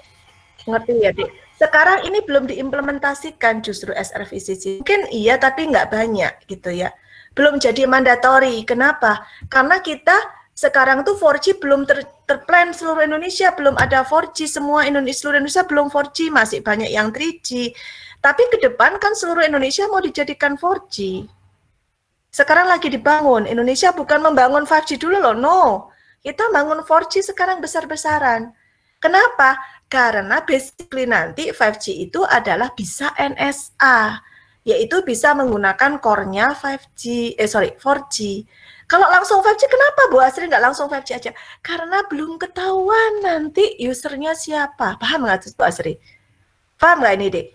Speaker 1: Ngerti ya, Dik? Sekarang ini belum diimplementasikan justru SRVCC. Mungkin iya, tapi nggak banyak gitu ya. Belum jadi mandatori. Kenapa? Karena kita sekarang tuh 4G belum terplan seluruh Indonesia, belum ada 4G semua seluruh Indonesia belum 4G, masih banyak yang 3G. Tapi ke depan kan seluruh Indonesia mau dijadikan 4G. Sekarang lagi dibangun. Indonesia bukan membangun 5G dulu loh, no. Kita bangun 4G sekarang besar-besaran. Kenapa? Karena basically nanti 5G itu adalah bisa NSA, yaitu bisa menggunakan core-nya 4G. Kalau langsung 5G, kenapa Bu Asri nggak langsung 5G aja? Karena belum ketahuan nanti usernya siapa. Paham nggak Bu Asri? Paham nggak ini, Dek?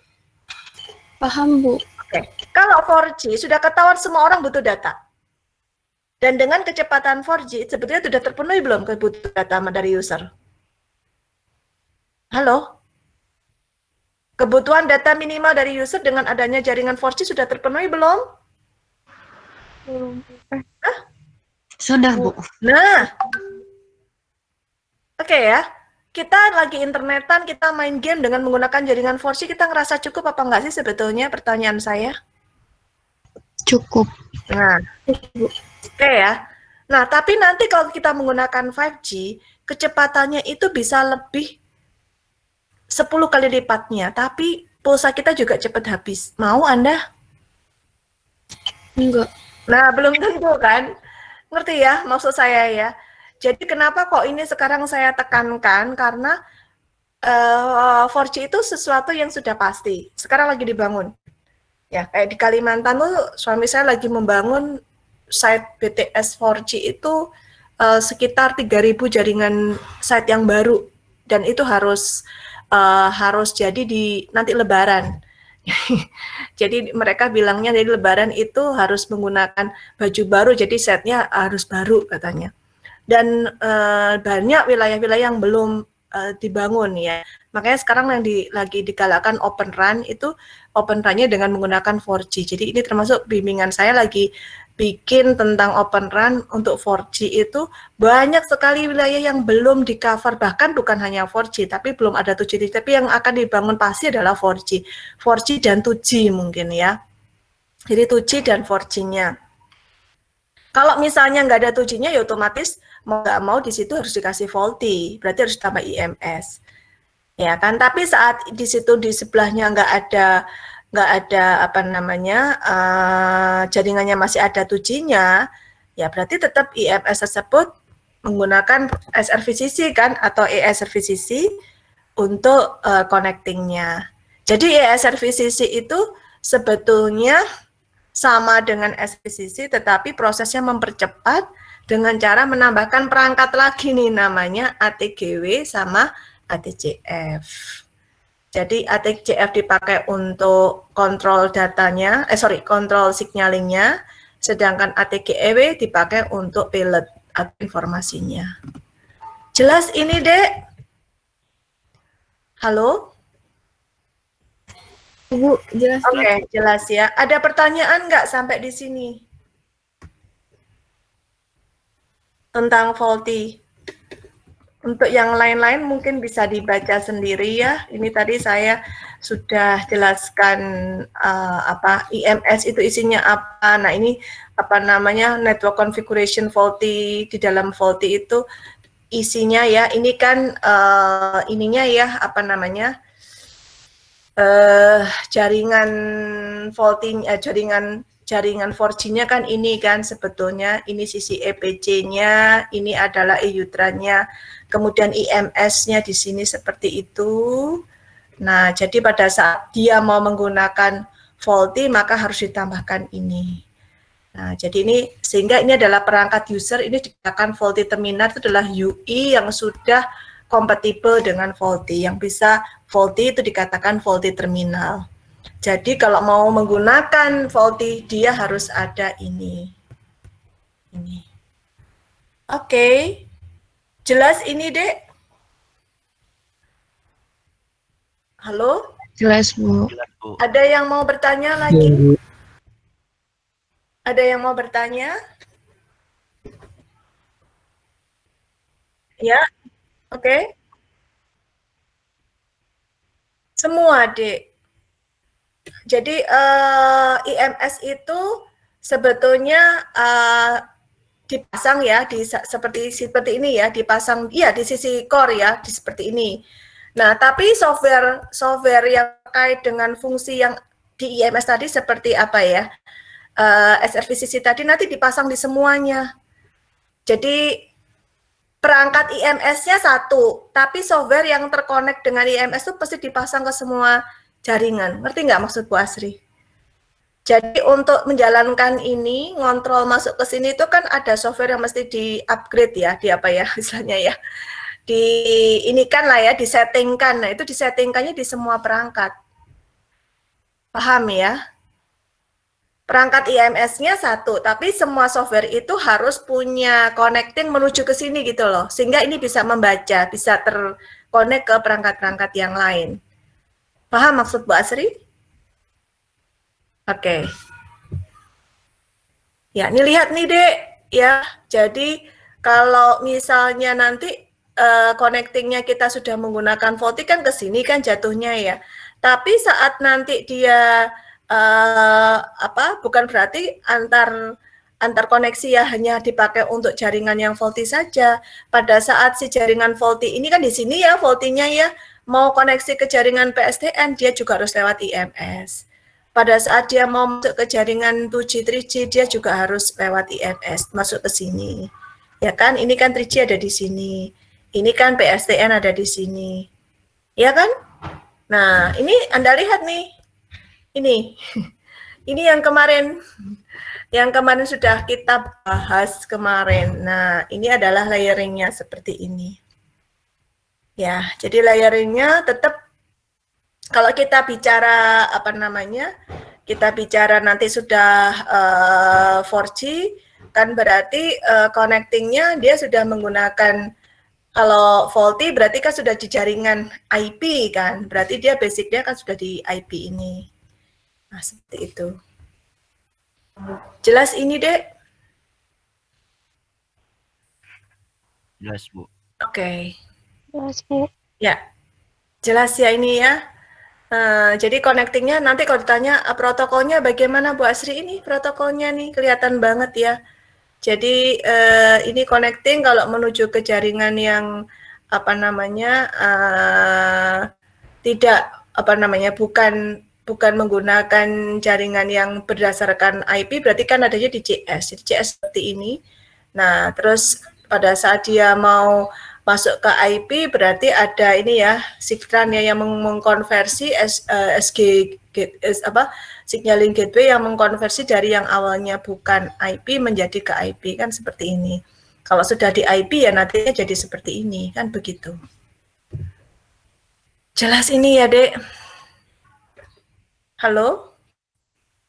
Speaker 2: Paham, Bu.
Speaker 1: Oke. Kalau 4G sudah ketahuan semua orang butuh data. Dan dengan kecepatan 4G sebetulnya sudah terpenuhi belum kebutuhan data dari user? Halo? Kebutuhan data minimal dari user dengan adanya jaringan 4G sudah terpenuhi belum?
Speaker 2: Belum.
Speaker 5: Sudah, Bu.
Speaker 1: Nah, oke ya. Kita lagi internetan, kita main game dengan menggunakan jaringan 4G, kita ngerasa cukup apa enggak sih sebetulnya, pertanyaan saya?
Speaker 5: Cukup.
Speaker 1: Nah, oke ya. Nah, tapi nanti kalau kita menggunakan 5G, kecepatannya itu bisa lebih 10 kali lipatnya, tapi pulsa kita juga cepat habis. Mau Anda?
Speaker 2: Enggak.
Speaker 1: Nah, belum tentu kan? Ngerti ya maksud saya ya? Jadi kenapa kok ini sekarang saya tekankan? Karena 4G itu sesuatu yang sudah pasti. Sekarang lagi dibangun. Ya, kayak di Kalimantan tuh suami saya lagi membangun site BTS 4G itu sekitar 3.000 jaringan site yang baru. Dan itu harus jadi di nanti Lebaran. Jadi mereka bilangnya jadi Lebaran itu harus menggunakan baju baru, jadi setnya harus baru katanya. Dan banyak wilayah-wilayah yang belum dibangun ya. Makanya sekarang yang lagi digalakkan Open Run itu Open Run-nya dengan menggunakan 4G. Jadi ini termasuk bimbingan saya lagi bikin tentang Open Run untuk 4G itu banyak sekali wilayah yang belum di cover, bahkan bukan hanya 4G tapi belum ada 2G, tapi yang akan dibangun pasti adalah 4G dan 2G mungkin ya. Jadi 2G dan 4G-nya. Kalau misalnya nggak ada 2G-nya ya otomatis mau nggak mau di situ harus dikasih VoLTE, berarti harus tambah IMS. Ya kan, tapi saat di situ di sebelahnya nggak ada apa namanya jaringannya masih ada 2G-nya, ya berarti tetap IMS tersebut menggunakan SRVCC kan atau ESRVCC untuk connecting-nya. Jadi ESRVCC itu sebetulnya sama dengan SVCC, tetapi prosesnya mempercepat dengan cara menambahkan perangkat lagi nih namanya ATGW sama ATCF. Jadi ATCF dipakai untuk kontrol datanya, kontrol signalingnya, sedangkan ATGW dipakai untuk payload atau informasinya. Jelas ini, Dek? Halo?
Speaker 2: Bu, jelas.
Speaker 1: Oke, jelas ya. Ada pertanyaan nggak sampai di sini? Tentang VoLTE. Untuk yang lain-lain mungkin bisa dibaca sendiri ya. Ini tadi saya sudah jelaskan IMS itu isinya apa. Nah ini apa namanya network configuration VoLTE, di dalam VoLTE itu isinya ya. Ini kan ininya ya apa namanya jaringan VoLTE, jaringan 4G-nya kan ini kan sebetulnya ini sisi EPC-nya, ini adalah EUTRA-nya, kemudian IMS-nya di sini seperti itu. Nah, jadi pada saat dia mau menggunakan VoLTE maka harus ditambahkan ini. Nah, jadi ini sehingga ini adalah perangkat user, ini dikatakan VoLTE terminal itu adalah UI yang sudah kompatibel dengan VoLTE, yang bisa VoLTE itu dikatakan VoLTE terminal. Jadi kalau mau menggunakan VoLTE dia harus ada ini. Oke. Jelas ini, Dek? Halo?
Speaker 5: Jelas, Bu.
Speaker 1: Ada yang mau bertanya lagi? Ada yang mau bertanya? Ya, oke. Semua, Dek. Jadi IMS itu sebetulnya dipasang ya seperti ini ya, dipasang ya di sisi core ya, seperti ini. Nah, tapi software yang terkait dengan fungsi yang di IMS tadi seperti apa ya? SRVCC tadi nanti dipasang di semuanya. Jadi perangkat IMS-nya satu, tapi software yang terkonek dengan IMS itu pasti dipasang ke semua jaringan. Ngerti nggak maksud Bu Asri? Jadi untuk menjalankan ini, ngontrol masuk ke sini itu kan ada software yang mesti di-upgrade ya, di apa ya istilahnya ya. Ini kan lah ya, disettingkan. Nah, itu disettingkannya di semua perangkat. Paham ya? Perangkat IMS-nya satu, tapi semua software itu harus punya connecting menuju ke sini gitu loh. Sehingga ini bisa membaca, bisa terkonek ke perangkat-perangkat yang lain. Paham maksud Bu Asri? Oke. Ya, ini lihat nih, Dek. Ya, jadi kalau misalnya nanti connectingnya kita sudah menggunakan VoLTE kan ke sini kan jatuhnya ya. Tapi saat nanti dia bukan berarti antar koneksi ya hanya dipakai untuk jaringan yang VoLTE saja. Pada saat si jaringan VoLTE ini kan di sini ya VoLTE-nya ya, mau koneksi ke jaringan PSTN dia juga harus lewat IMS. Pada saat dia mau masuk ke jaringan 2G, 3G dia juga harus lewat IMS masuk ke sini. Ya kan, ini kan 3G ada di sini. Ini kan PSTN ada di sini. Ya kan? Nah, ini Anda lihat nih. Ini. Ini yang kemarin sudah kita bahas kemarin. Nah, ini adalah layering-nya seperti ini. Ya, jadi layering-nya tetap Kalau kita bicara apa namanya, kita bicara nanti sudah 4G, kan berarti connectingnya dia sudah menggunakan, kalau faulty berarti kan sudah di jaringan IP kan, berarti dia basicnya kan sudah di IP ini. Nah seperti itu. Jelas ini Dek?
Speaker 6: Jelas, Bu.
Speaker 1: Oke.
Speaker 2: Jelas, Bu.
Speaker 1: Ya, jelas ya ini ya. Jadi connectingnya nanti kalau ditanya protokolnya bagaimana Bu Asri, ini protokolnya nih kelihatan banget ya. Jadi ini connecting kalau menuju ke jaringan yang apa namanya tidak apa namanya bukan menggunakan jaringan yang berdasarkan IP, berarti kan adanya di CS. Jadi CS seperti ini. Nah, terus pada saat dia mau masuk ke IP berarti ada ini ya, Sigtran ya yang mengkonversi signaling gateway yang mengkonversi dari yang awalnya bukan IP menjadi ke IP, kan seperti ini. Kalau sudah di IP ya nantinya jadi seperti ini, kan begitu. Jelas ini ya, Dek? Halo?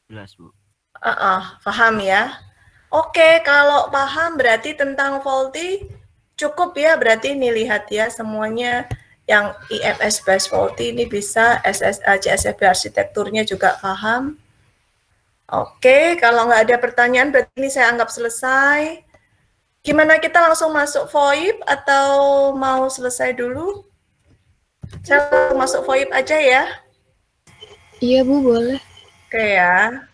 Speaker 6: Jelas, Bu.
Speaker 1: Paham ya? Oke, kalau paham berarti tentang faulty cukup ya, berarti ini lihat ya semuanya yang IMS based faulty ini bisa CSFB arsitekturnya juga paham. Oke, kalau nggak ada pertanyaan berarti ini saya anggap selesai. Gimana, kita langsung masuk VoIP atau mau selesai dulu? Saya langsung masuk VoIP aja ya.
Speaker 2: Iya, Bu, boleh.
Speaker 1: Oke ya.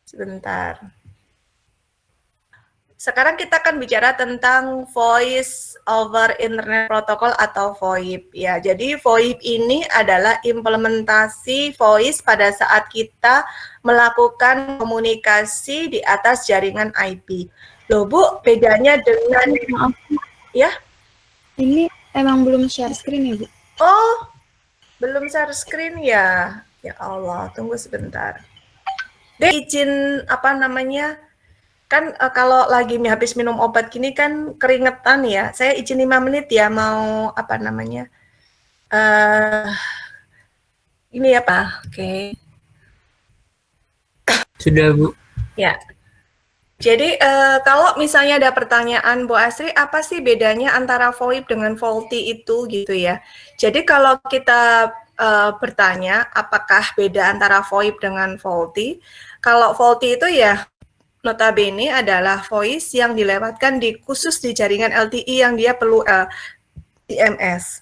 Speaker 1: Sebentar. Sekarang kita akan bicara tentang Voice over Internet Protocol atau VoIP ya. Jadi VoIP ini adalah implementasi voice pada saat kita melakukan komunikasi di atas jaringan IP. Loh Bu, bedanya dengan
Speaker 2: Maaf,
Speaker 1: ya?
Speaker 2: ini emang belum share screen ya, Bu?
Speaker 1: Oh, belum share screen ya. Ya Allah, tunggu sebentar. Dek, izin apa namanya? Kan kalau lagi habis minum obat gini kan keringetan ya. Saya izin 5 menit ya, mau apa namanya? Ini ya Pak. Oke.
Speaker 3: Sudah, Bu.
Speaker 1: Ya. Jadi kalau misalnya ada pertanyaan Bu Asri, apa sih bedanya antara VoIP dengan faulty itu gitu ya. Jadi kalau kita bertanya apakah beda antara VoIP dengan faulty, kalau faulty itu ya notabene adalah voice yang dilewatkan khusus di jaringan LTE yang dia perlu IMS.